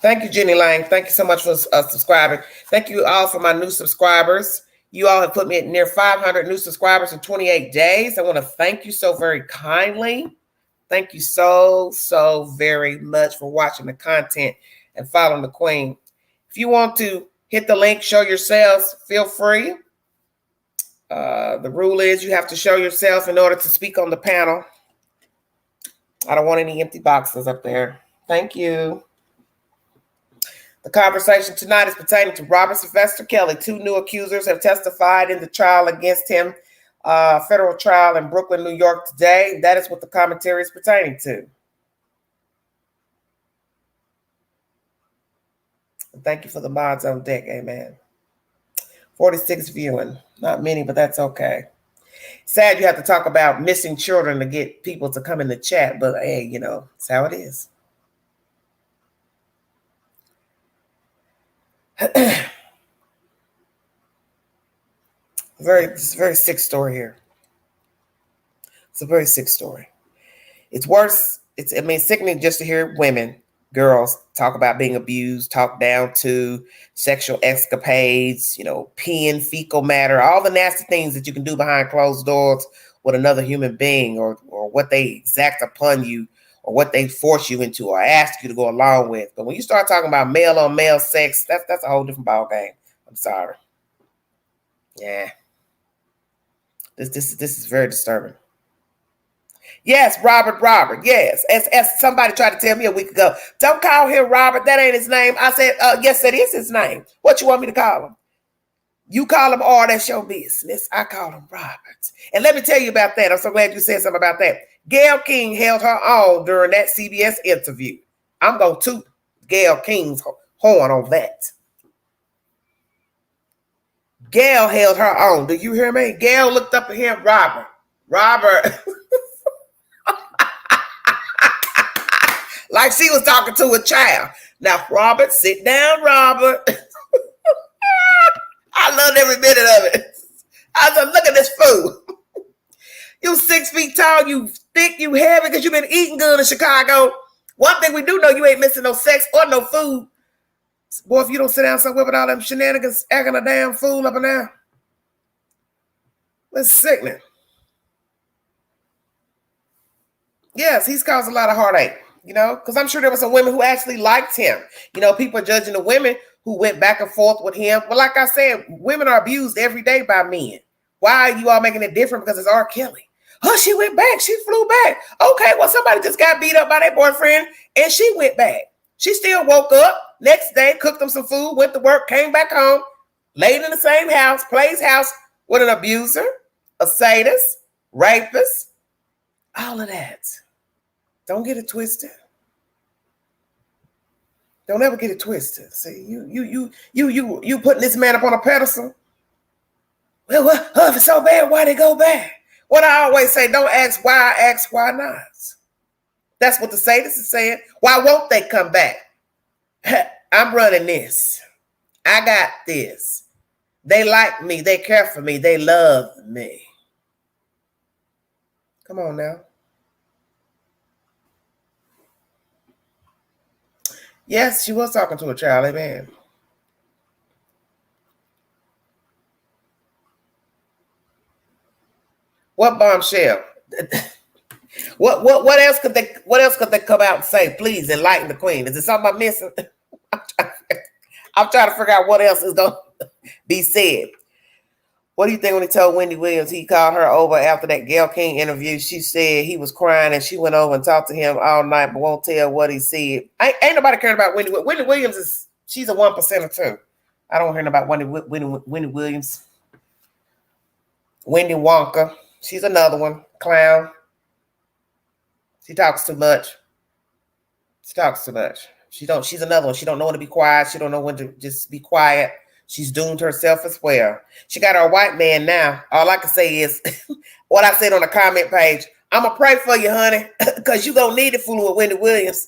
S1: Thank you, Jenny Lang. Thank you so much for subscribing. Thank you all for my new subscribers. You all have put me at near 500 new subscribers in 28 days. I want to thank you so very kindly. Thank you so very much for watching the content and following the Queen. If you want to hit the link, show yourselves, feel free. The rule is you have to show yourself in order to speak on the panel. I don't want any empty boxes up there. Thank you. The conversation tonight is pertaining to Robert Sylvester Kelly. 2 new accusers have testified in the trial against him, federal trial in Brooklyn, New York today. That is what the commentary is pertaining to. And thank you for the mods on deck. Amen. 46 viewing. Not many, but that's okay. Sad you have to talk about missing children to get people to come in the chat, but hey, you know, it's how it is. It's a very sick story here. It's a very sick story. It's worse. It's sickening just to hear women, girls talk about being abused, talk down to sexual escapades, peeing, fecal matter, all the nasty things that you can do behind closed doors with another human being, or what they exact upon you, or what they force you into or ask you to go along with. But when you start talking about male on male sex, that's a whole different ball game. I'm sorry. Yeah. This is very disturbing. Yes, Robert. Yes. As somebody tried to tell me a week ago, don't call him Robert. That ain't his name. I said, yes, that is his name. What you want me to call him? You call him R, that's your business. I call him Robert. And let me tell you about that. I'm so glad you said something about that. Gayle King held her own during that CBS interview. I'm going to toot Gayle King's horn on that. Gayle held her own. Do you hear me? Gayle looked up at him, Robert. Like she was talking to a child. Now, Robert, sit down, Robert. I loved every minute of it. I was like, look at this fool. You 6 feet tall, you thick, you heavy, because you've been eating good in Chicago. One thing we do know, you ain't missing no sex or no food. Boy, if you don't sit down somewhere with all them shenanigans, acting a damn fool up and down. That's sickening. Yes, he's caused a lot of heartache, because I'm sure there were some women who actually liked him. People are judging the women who went back and forth with him. But like I said, women are abused every day by men. Why are you all making it different? Because it's R. Kelly. Oh, she went back. She flew back. Okay, well, somebody just got beat up by their boyfriend, and she went back. She still woke up next day, cooked them some food, went to work, came back home, laid in the same house, plays house with an abuser, a sadist, rapist, all of that. Don't get it twisted. Don't ever get it twisted. See, you putting this man up on a pedestal. Well, if it's so bad, why they go back? What I always say, don't ask why, ask why not. That's what the sadist is saying. Why won't they come back? I'm running this. I got this. They like me. They care for me. They love me. Come on now. Yes, she was talking to a child, amen. What bombshell? What else could they come out and say? Please enlighten the Queen. Is there something I'm missing? I'm trying to figure out what else is gonna be said. What do you think when he told Wendy Williams he called her over after that Gayle King interview? She said he was crying and she went over and talked to him all night, but won't tell what he said. Ain't nobody caring about Wendy. Wendy Williams is She's a 1%er too. I don't hear about Wendy Williams. Wendy Wonka. She's another one. Clown. She talks too much. She's another one. She don't know when to be quiet. She don't know when to just be quiet. She's doomed herself as well. She got her white man now. All I can say is what I said on the comment page. I'ma pray for you, honey, because you gonna need it fooling with Wendy Williams.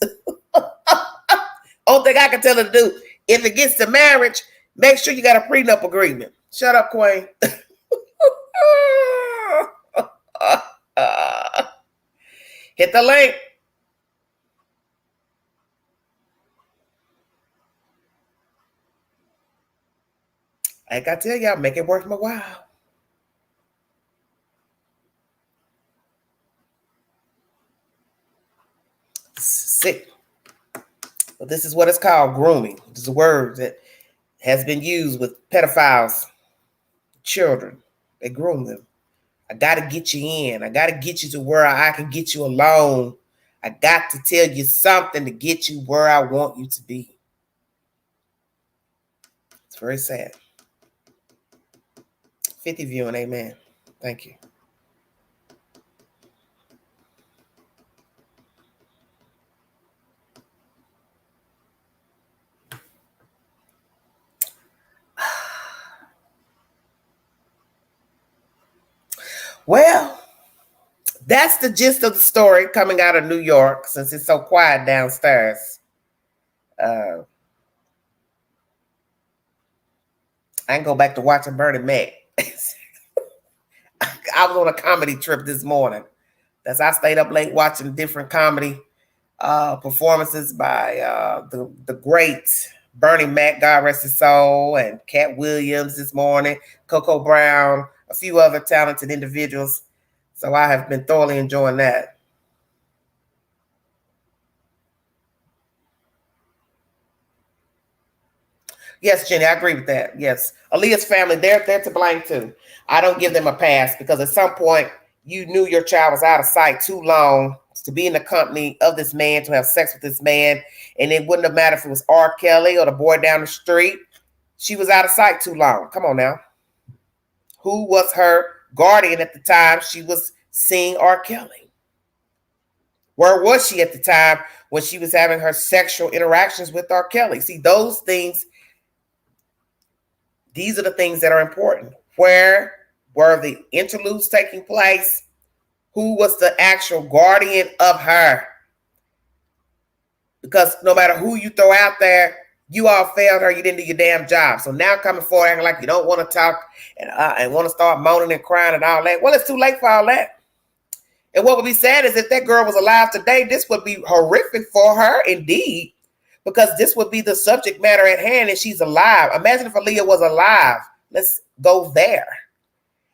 S1: Only thing I can tell her to do, if it gets to marriage, make sure you got a prenup agreement. Shut up, Queen. Hit the link. Like I tell y'all, make it worth my while. Sick. But this is what it's called, grooming. This is a word that has been used with pedophiles, children. They groom them. I got to get you in. I got to get you to where I can get you alone. I got to tell you something to get you where I want you to be. It's very sad. 50 viewing, amen. Thank you. Well, that's the gist of the story coming out of New York, since it's so quiet downstairs. I can go back to watching Bernie Mac. I was on a comedy trip this morning. I stayed up late watching different comedy performances by the great Bernie Mac, God rest his soul, and Cat Williams this morning, Coco Brown, a few other talented individuals. So I have been thoroughly enjoying that. Yes, Jenny, I agree with that. Yes. Aaliyah's family, they're to blame too. I don't give them a pass because at some point you knew your child was out of sight too long to be in the company of this man, to have sex with this man. And it wouldn't have mattered if it was R. Kelly or the boy down the street. She was out of sight too long. Come on now. Who was her guardian at the time she was seeing R. Kelly? Where was she at the time when she was having her sexual interactions with R. Kelly? See, those things, these are the things that are important. Where were the interludes taking place? Who was the actual guardian of her? Because no matter who you throw out there, you all failed her. You didn't do your damn job. So now coming forward acting like you don't want to talk and want to start moaning and crying and all that. Well, it's too late for all that. And what would be sad is if that girl was alive today, this would be horrific for her indeed, because this would be the subject matter at hand and she's alive. Imagine if Aaliyah was alive. Let's go there.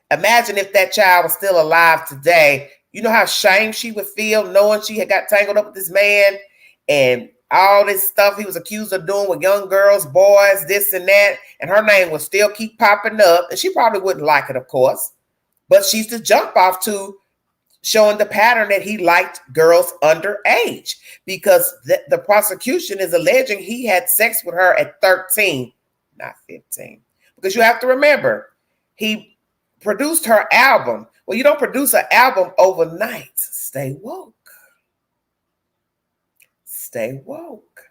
S1: Imagine if that child was still alive today. You know how ashamed she would feel knowing she had got tangled up with this man and all this stuff he was accused of doing with young girls, boys, this and that. And her name would still keep popping up. And she probably wouldn't like it, of course. But she's the jump off to showing the pattern that he liked girls underage, because the prosecution is alleging he had sex with her at 13, not 15. Because you have to remember, he produced her album. Well, you don't produce an album overnight. Stay woke. Stay woke.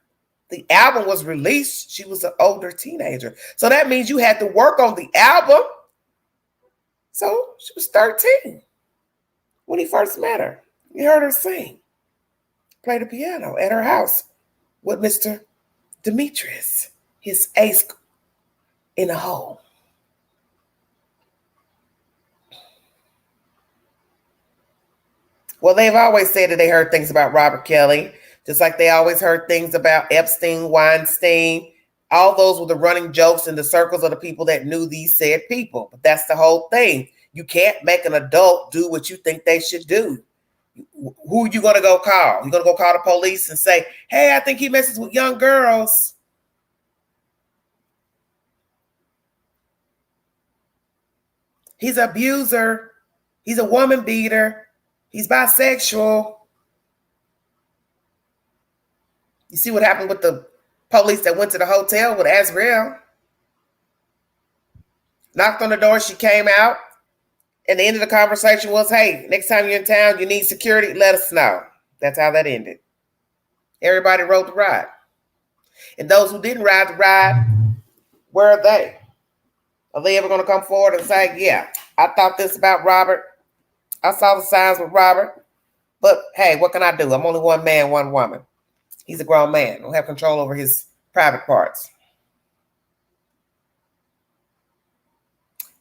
S1: The album was released. She was an older teenager. So that means you had to work on the album. So she was 13 when he first met her. You heard her sing, play the piano at her house with Mr. Demetrius, his ace in a hole. Well, they've always said that they heard things about Robert Kelly, just like they always heard things about Epstein, Weinstein. All those were the running jokes in the circles of the people that knew these said people. But that's the whole thing. You can't make an adult do what you think they should do. Who are you going to go call? You're going to go call the police and say, hey, I think he messes with young girls. He's an abuser. He's a woman beater. He's bisexual. You see what happened with the police that went to the hotel with Azriel. Knocked on the door, she came out, and the end of the conversation was, hey, next time you're in town, you need security, let us know. That's how that ended. Everybody rode the ride. And those who didn't ride the ride, where are they? Are they ever going to come forward and say, yeah, I thought this about Robert. I saw the signs with Robert. But hey, what can I do? I'm only one man, one woman. He's a grown man. I don't have control over his private parts.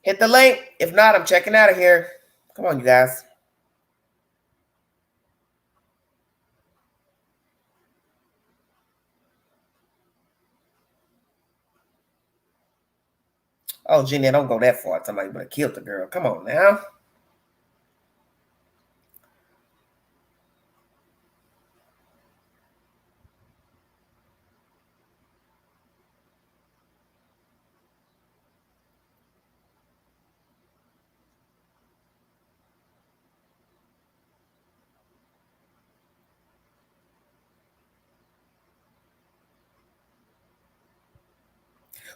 S1: Hit the link. If not, I'm checking out of here. Come on, you guys. Oh, Jenny, don't go that far. Somebody would have killed the girl. Come on now.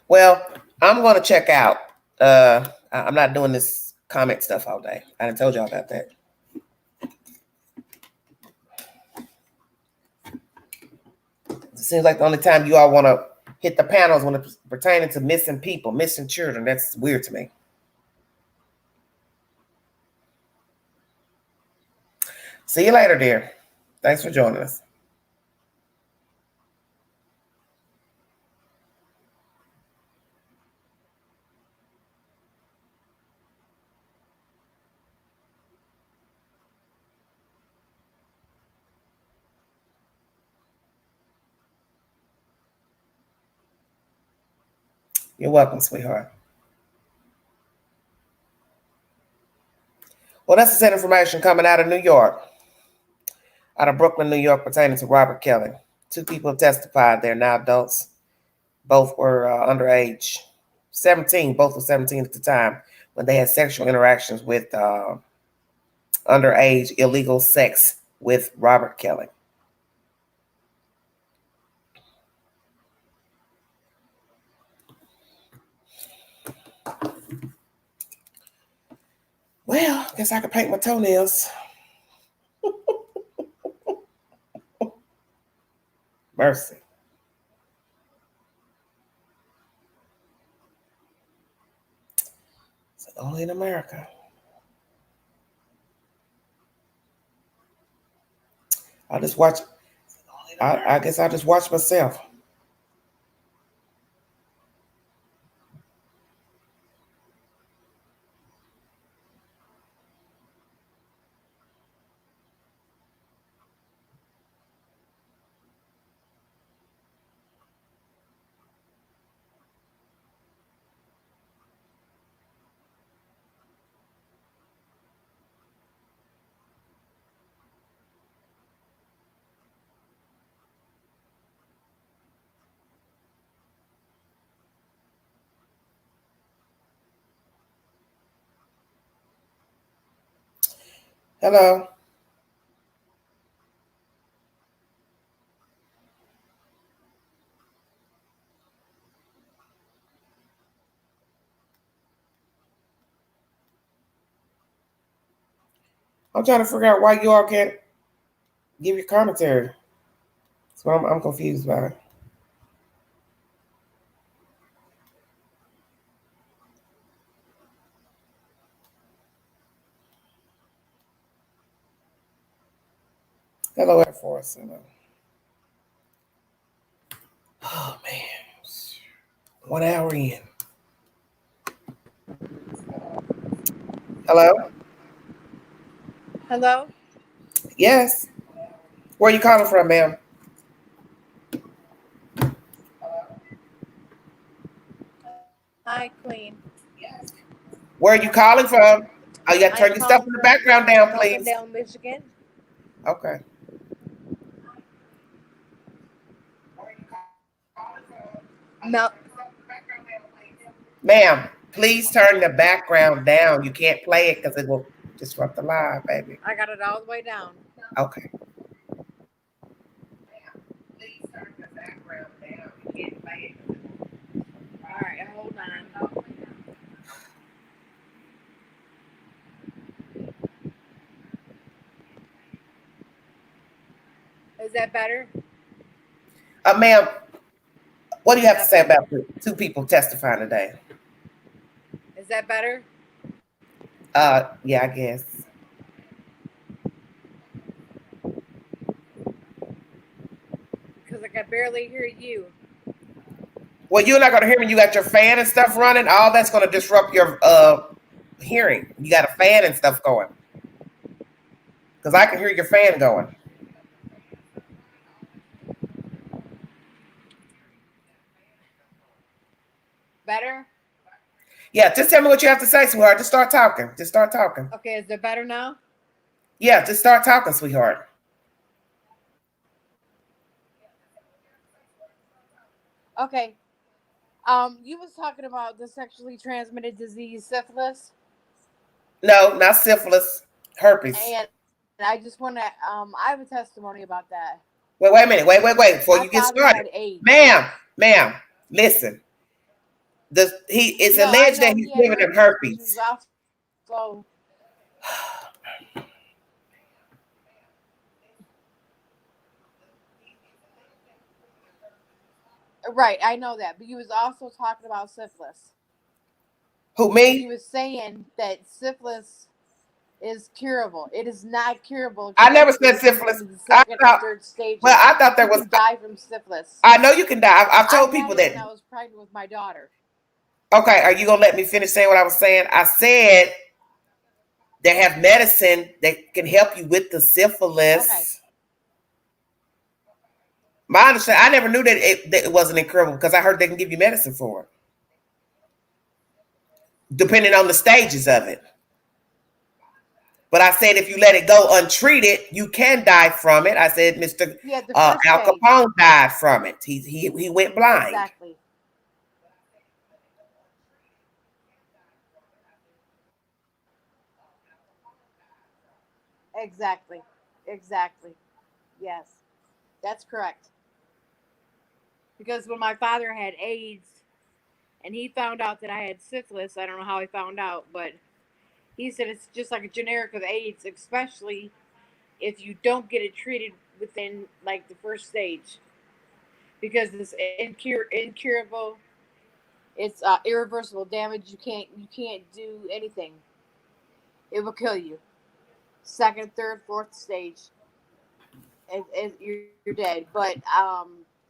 S1: Well, I'm going to check out. I'm not doing this comment stuff all day. I done told y'all about that. It seems like the only time you all want to hit the panels when it's pertaining to missing people, missing children. That's weird to me. See you later, dear. Thanks for joining us. You're welcome, sweetheart. Well, that's the same information coming out of New York, out of Brooklyn, New York, pertaining to Robert Kelly. 2 people have testified. They're now adults. Both were underage, 17. Both were 17 at the time when they had sexual interactions with underage illegal sex with Robert Kelly. Well, guess I could paint my toenails. Mercy. It's only in America. I'll just watch. I guess I'll just watch myself. Hello. I'm trying to figure out why you all can't give your commentary. So I'm confused by it. Hello, Air Force. Hello. Oh, man. 1 hour in. Hello?
S2: Hello?
S1: Yes. Where are you calling from, ma'am?
S2: Hi, Queen.
S1: Where are you calling from? Oh, you got to turn your stuff in the background down, please.
S2: Down, Michigan.
S1: Okay.
S2: No.
S1: Ma'am, please turn the background down. You can't play it because it will disrupt the live, baby.
S2: I got it all the way down.
S1: Okay.
S2: that better?
S1: Ma'am, what do you have to
S2: That
S1: say
S2: better?
S1: about the two people testifying today?
S2: Is that better?
S1: Yeah, I guess.
S2: Because I can barely hear you.
S1: Well, you're not gonna hear me. You got your fan and stuff running. All that's gonna disrupt your hearing. You got a fan and stuff going. Because I can hear your fan going.
S2: Better?
S1: Yeah, just tell me what you have to say, sweetheart. Just start talking. Just start talking.
S2: Okay, is it better now?
S1: Yeah, just start talking, sweetheart.
S2: Okay. You was talking about the sexually transmitted disease syphilis,
S1: No, not syphilis, herpes.
S2: and I just want to I have a testimony about that.
S1: Wait a minute. Wait. Before
S2: My
S1: you get
S2: father
S1: started,
S2: had AIDS.
S1: ma'am, listen. It's
S2: No, I
S1: alleged that
S2: know
S1: he's
S2: he had
S1: giving him
S2: herpes, but he was
S1: herpes.
S2: also right. I know that, but he was also talking about syphilis.
S1: Who,
S2: And he
S1: me?
S2: was saying that syphilis is curable. It is not curable,
S1: I never said
S2: especially if you move
S1: syphilis.
S2: into the
S1: I
S2: second or
S1: thought.
S2: third
S1: Well,
S2: stages.
S1: I thought there
S2: You
S1: was.
S2: can die from syphilis.
S1: I know you can die. I've
S2: I
S1: told
S2: had
S1: people
S2: it
S1: that.
S2: when I was pregnant with my daughter.
S1: Okay, are you gonna let me finish saying what I was saying? I said they have medicine that can help you with the
S2: Okay.
S1: syphilis. My understanding, I never knew that it wasn't incurable because I heard they can give you medicine for it, depending on the stages of it. But I said if you let it go untreated, you can die from it. I said Mr.
S2: Yeah, the first
S1: Al
S2: stage.
S1: Capone died from it. He went blind.
S2: Exactly. Exactly. Exactly. Yes. That's correct. Because when my father had AIDS and he found out that I had syphilis, I don't know how he found out, but he said it's just like a generic of AIDS, especially if you don't get it treated within like the first stage, because it's incurable. It's irreversible damage. You can't do anything. It will kill you. Second, third, fourth stage, and you're dead. But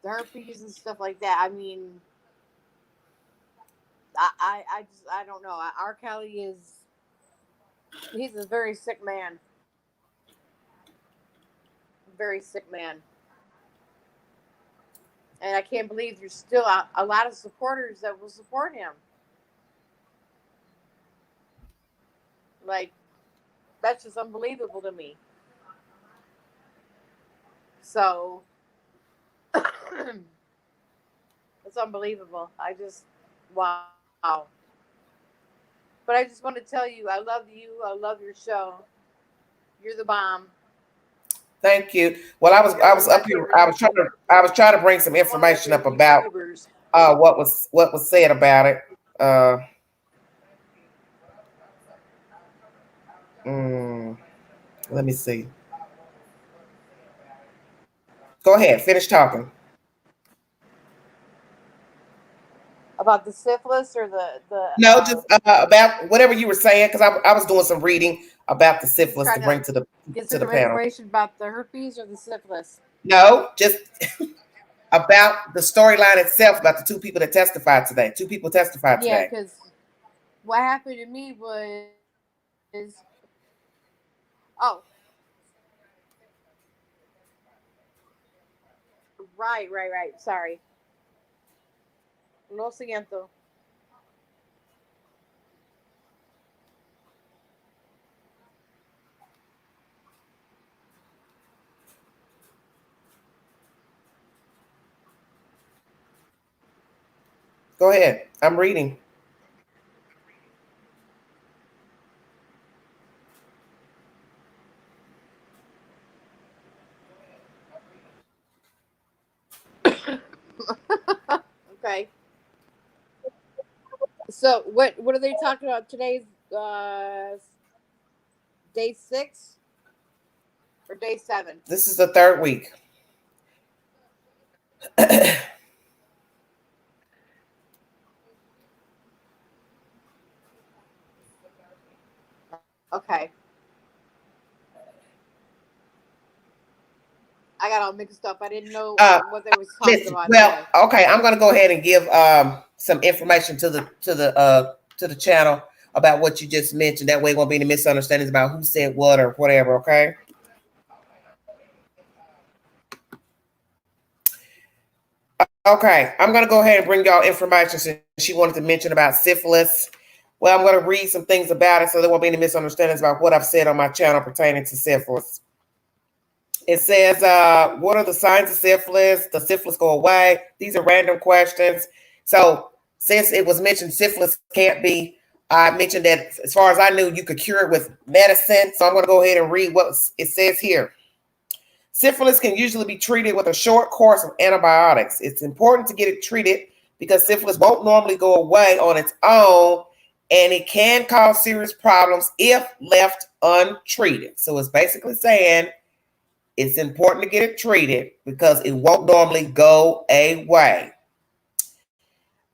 S2: the herpes and stuff like that. I mean, I don't know. R. Kelly he's a very sick man. Very sick man. And I can't believe there's still a lot of supporters that will support him. Like, that's just unbelievable to me. So it's unbelievable. Wow. But I just want to tell you, I love you. I love your show. You're the bomb.
S1: Thank you. Well,
S2: You're
S1: I
S2: one of
S1: was
S2: my
S1: up here.
S2: favorite YouTubers.
S1: I was trying to bring some
S2: One of my
S1: information up
S2: favorite
S1: about
S2: YouTubers.
S1: what was said about it. Uh, mm, Let me see. Go ahead. Finish talking.
S2: About the syphilis or the
S1: No, just about whatever you were saying because I was doing some reading about the syphilis to
S2: trying to
S1: bring
S2: get
S1: to the
S2: some
S1: panel.
S2: information about the herpes or the syphilis.
S1: No, just about the storyline itself about the two people that testified today. Two people testified
S2: Yeah,
S1: today.
S2: because what happened to me was, oh, right. Sorry. Lo siento.
S1: Go ahead. I'm reading.
S2: Okay. So what are they talking about? Today's uh day 6 or day 7?
S1: This is the third week.
S2: Okay. I got all mixed up. I didn't know what they was talking
S1: Listen,
S2: about
S1: well,
S2: today.
S1: okay, I'm gonna go ahead and give some information to the channel about what you just mentioned. That way it won't be any misunderstandings about who said what or whatever, okay? Okay, I'm gonna go ahead and bring y'all information since she wanted to mention about syphilis. Well, I'm gonna read some things about it so there won't be any misunderstandings about what I've said on my channel pertaining to syphilis. It says, what are the signs of syphilis? Does syphilis go away? These are random questions. So since it was mentioned syphilis can't be, I mentioned that as far as I knew, you could cure it with medicine. So I'm going to go ahead and read what it says here. Syphilis can usually be treated with a short course of antibiotics. It's important to get it treated because syphilis won't normally go away on its own, and it can cause serious problems if left untreated. So it's basically saying it's important to get it treated because it won't normally go away.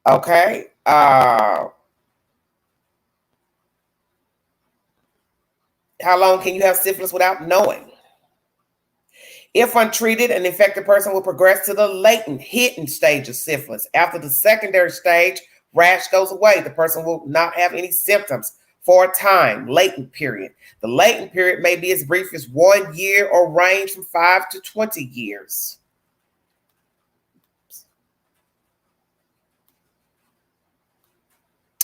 S1: Okay. How long can you have syphilis without knowing? If untreated, an infected person will progress to the latent, hidden stage of syphilis. After the secondary stage, rash goes away. The person will not have any symptoms for a time, latent period. The latent period may be as brief as 1 year or range from 5 to 20 years.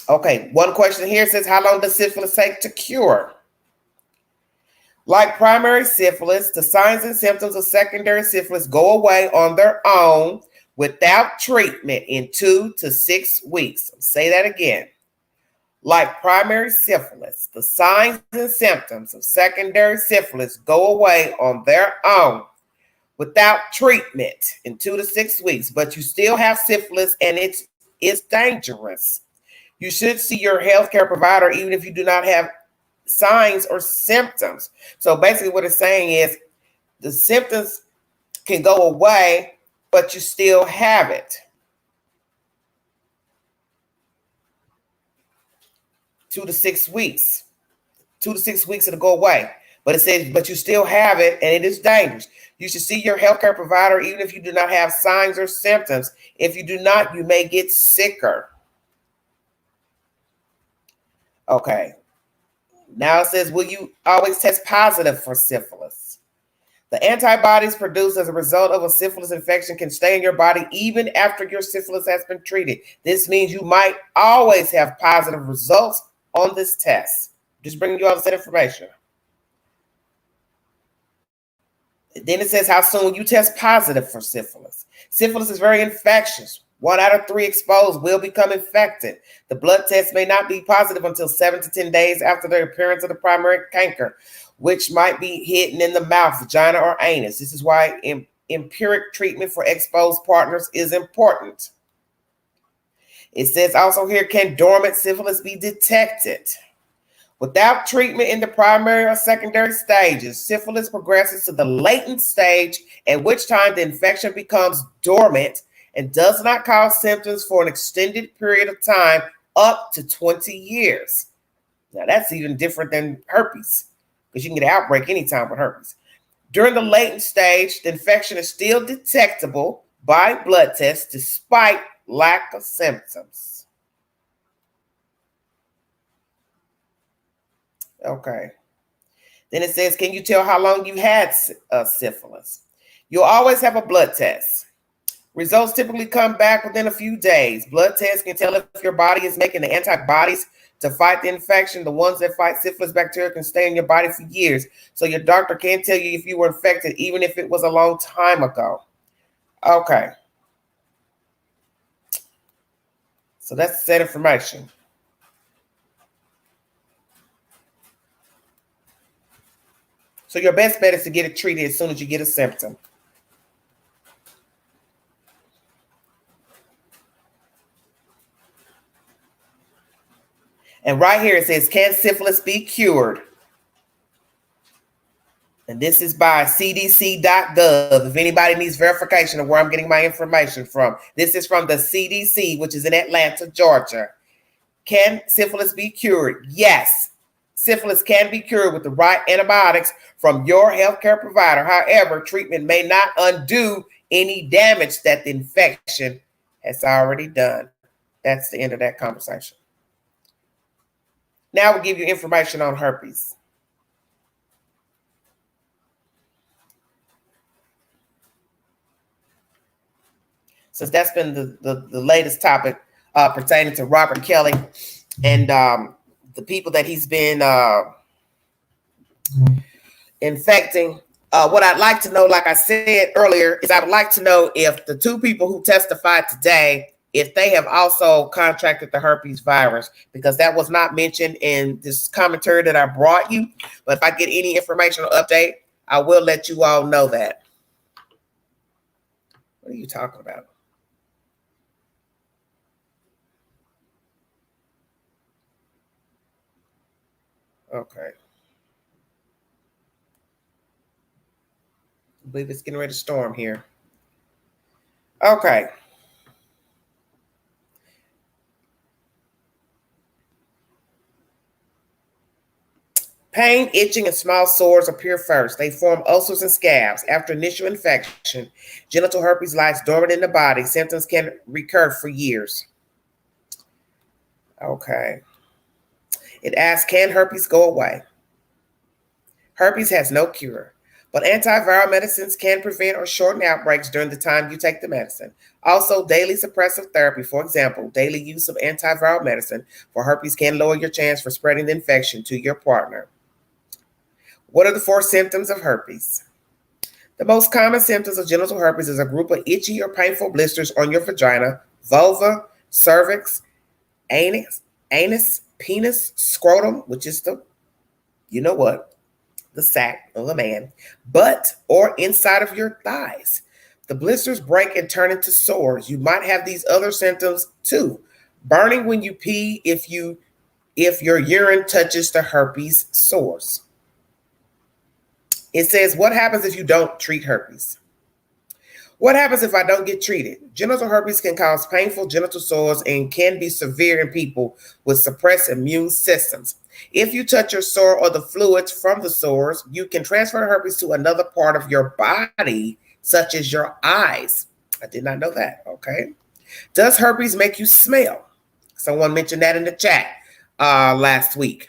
S1: Okay, one question here says, how long does syphilis take to cure? Like primary syphilis, the signs and symptoms of secondary syphilis go away on their own without treatment in 2 to 6 weeks. I'll say that again. Like primary syphilis, the signs and symptoms of secondary syphilis go away on their own without treatment in 2 to 6 weeks, but you still have syphilis and it's dangerous. You should see your healthcare provider even if you do not have signs or symptoms. So basically what it's saying is the symptoms can go away, but you still have it. 2 to 6 weeks. 2 to 6 weeks it'll go away. But it says, but you still have it and it is dangerous. You should see your healthcare provider even if you do not have signs or symptoms. If you do not, you may get sicker. Okay. Now it says, will you always test positive for syphilis? The antibodies produced as a result of a syphilis infection can stay in your body even after your syphilis has been treated. This means you might always have positive results on this test. Just bringing you all this information. Then it says, how soon will you test positive for syphilis? Syphilis is very infectious. 1 out of 3 exposed will become infected. The blood test may not be positive until 7 to 10 days after the appearance of the primary canker, which might be hidden in the mouth, vagina, or anus. This is why empiric treatment for exposed partners is important. It says also here, can dormant syphilis be detected? Without treatment in the primary or secondary stages, syphilis progresses to the latent stage, at which time the infection becomes dormant and does not cause symptoms for an extended period of time, up to 20 years. Now, that's even different than herpes, because you can get an outbreak anytime with herpes. During the latent stage, the infection is still detectable by blood tests despite lack of symptoms. Okay. Then it says, can you tell how long you've had syphilis? You'll always have a blood test. Results typically come back within a few days. Blood tests can tell if your body is making the antibodies to fight the infection. The ones that fight syphilis bacteria can stay in your body for years. So your doctor can tell you if you were infected, even if it was a long time ago. Okay. So that's that information. So your best bet is to get it treated as soon as you get a symptom. And right here it says, can syphilis be cured? And this is by cdc.gov. If anybody needs verification of where I'm getting my information from, this is from the CDC, which is in Atlanta, Georgia. Can syphilis be cured? Yes. Syphilis can be cured with the right antibiotics from your healthcare provider. However, treatment may not undo any damage that the infection has already done. That's the end of that conversation. Now we'll give you information on herpes. Since that's been the latest topic pertaining to Robert Kelly and the people that he's been infecting. What I'd like to know, like I said earlier, is I would like to know if the two people who testified today, if they have also contracted the herpes virus, because that was not mentioned in this commentary that I brought you. But if I get any information or update, I will let you all know that. What are you talking about? Okay. I believe it's getting ready to storm here. Okay. Pain, itching, and small sores appear first. They form ulcers and scabs. After initial infection, genital herpes lies dormant in the body. Symptoms can recur for years. Okay. It asks, can herpes go away? Herpes has no cure, but antiviral medicines can prevent or shorten outbreaks during the time you take the medicine. Also, daily suppressive therapy, for example, daily use of antiviral medicine for herpes can lower your chance for spreading the infection to your partner. What are the 4 symptoms of herpes? The most common symptoms of genital herpes is a group of itchy or painful blisters on your vagina, vulva, cervix, anus, penis, scrotum, which is the, you know what, the sac of a man, butt, or inside of your thighs. The blisters break and turn into sores. You might have these other symptoms too. Burning when you pee if your urine touches the herpes sores. It says, what happens if you don't treat herpes? What happens if I don't get treated? Genital herpes can cause painful genital sores and can be severe in people with suppressed immune systems. If you touch your sore or the fluids from the sores, you can transfer herpes to another part of your body, such as your eyes. I did not know that. Okay. Does herpes make you smell? Someone mentioned that in the chat last week.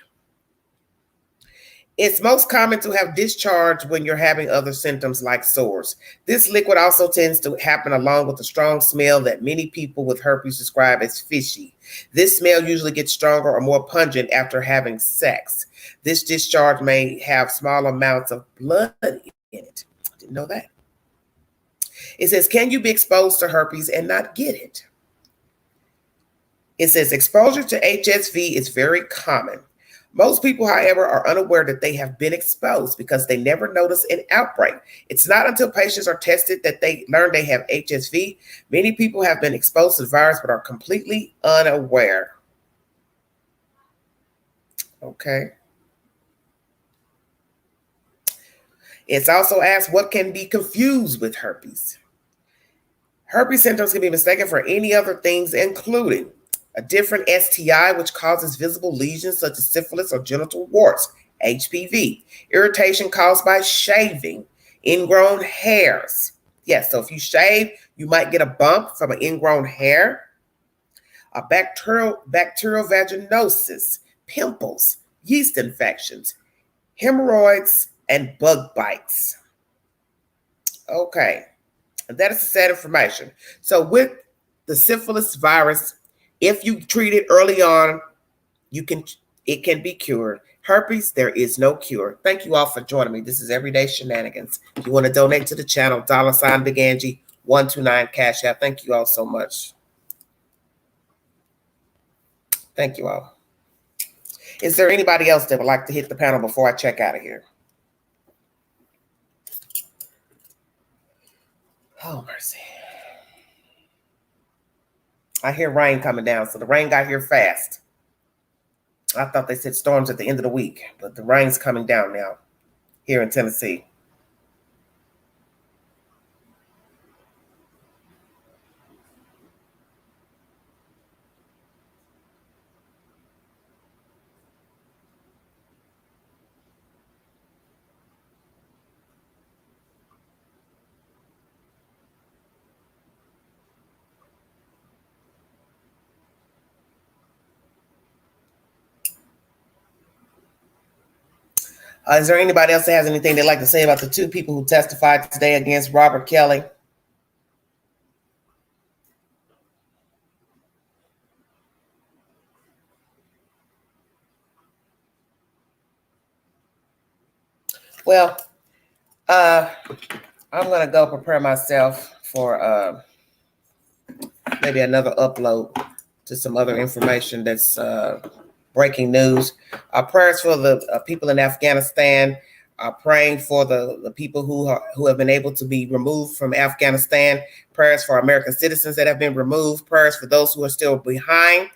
S1: It's most common to have discharge when you're having other symptoms like sores. This liquid also tends to happen along with a strong smell that many people with herpes describe as fishy. This smell usually gets stronger or more pungent after having sex. This discharge may have small amounts of blood in it. I didn't know that. It says, can you be exposed to herpes and not get it? It says, exposure to HSV is very common. Most people, however, are unaware that they have been exposed because they never notice an outbreak. It's not until patients are tested that they learn they have HSV. Many people have been exposed to the virus but are completely unaware. Okay. It's also asked, what can be confused with herpes? Herpes symptoms can be mistaken for any other things, including a different STI, which causes visible lesions such as syphilis or genital warts, HPV, irritation caused by shaving, ingrown hairs. Yes, so if you shave, you might get a bump from an ingrown hair, a bacterial vaginosis, pimples, yeast infections, hemorrhoids, and bug bites. Okay, and that is the sad information. So with the syphilis virus, if you treat it early on, it can be cured. Herpes, there is no cure. Thank you all for joining me. This is Everyday Shenanigans. If you want to donate to the channel, $ Big Angie 129 Cash App. Thank you all so much. Thank you all. Is there anybody else that would like to hit the panel before I check out of here? Oh, mercy. I hear rain coming down, so the rain got here fast. I thought they said storms at the end of the week, but the rain's coming down now here in Tennessee. Is there anybody else that has anything they'd like to say about the two people who testified today against Robert Kelly? Well, I'm going to go prepare myself for maybe another upload to some other information that's breaking news. Prayers for the people in Afghanistan. Praying for the people who have been able to be removed from Afghanistan. Prayers for American citizens that have been removed. Prayers for those who are still behind.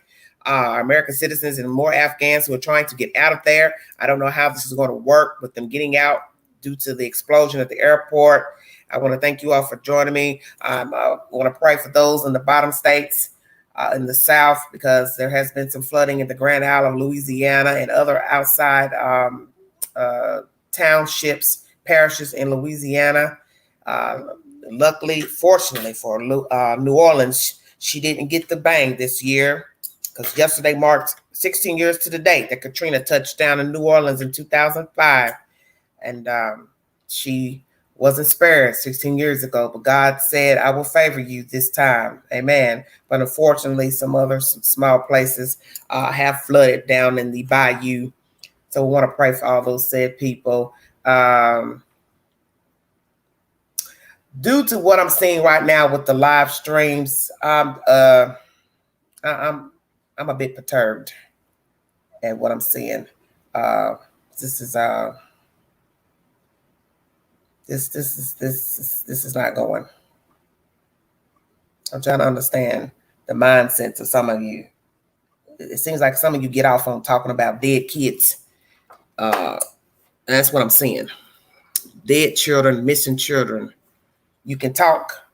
S1: American citizens and more Afghans who are trying to get out of there. I don't know how this is going to work with them getting out due to the explosion at the airport. I want to thank you all for joining me. I want to pray for those in the bottom states in the South, because there has been some flooding in the Grand Isle of Louisiana and other outside townships, parishes in Louisiana. Luckily, fortunately for New Orleans, she didn't get the bang this year, because yesterday marked 16 years to the date that Katrina touched down in New Orleans in 2005. And she wasn't spared 16 years ago, but God said, I will favor you this time. Amen. But unfortunately, some small places have flooded down in the bayou. So we want to pray for all those said people. Due to what I'm seeing right now with the live streams, I'm a bit perturbed at what I'm seeing. This is not going. I'm trying to understand the mindsets of some of you. It seems like some of you get off on talking about dead kids. That's what I'm seeing. Dead children, missing children. You can talk.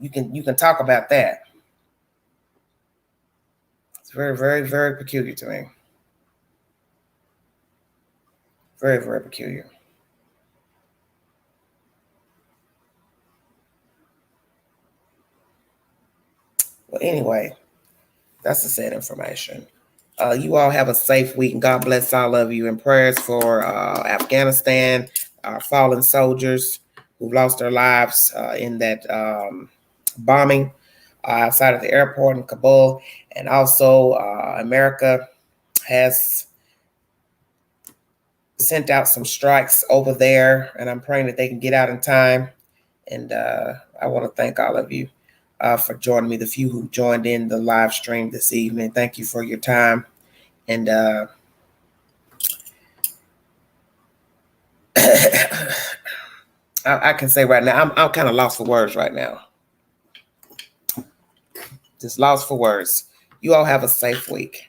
S1: You can talk about that. It's very, very, very peculiar to me. Very, very peculiar. Well, anyway, that's the said information. You all have a safe week, and God bless all of you. And prayers for Afghanistan, our fallen soldiers who've lost their lives in that bombing outside of the airport in Kabul. And also America has sent out some strikes over there, and I'm praying that they can get out in time. And I want to thank all of you for joining me, the few who joined in the live stream this evening. Thank you for your time. And I can say right now, I'm kind of lost for words right now. Just lost for words. You all have a safe week.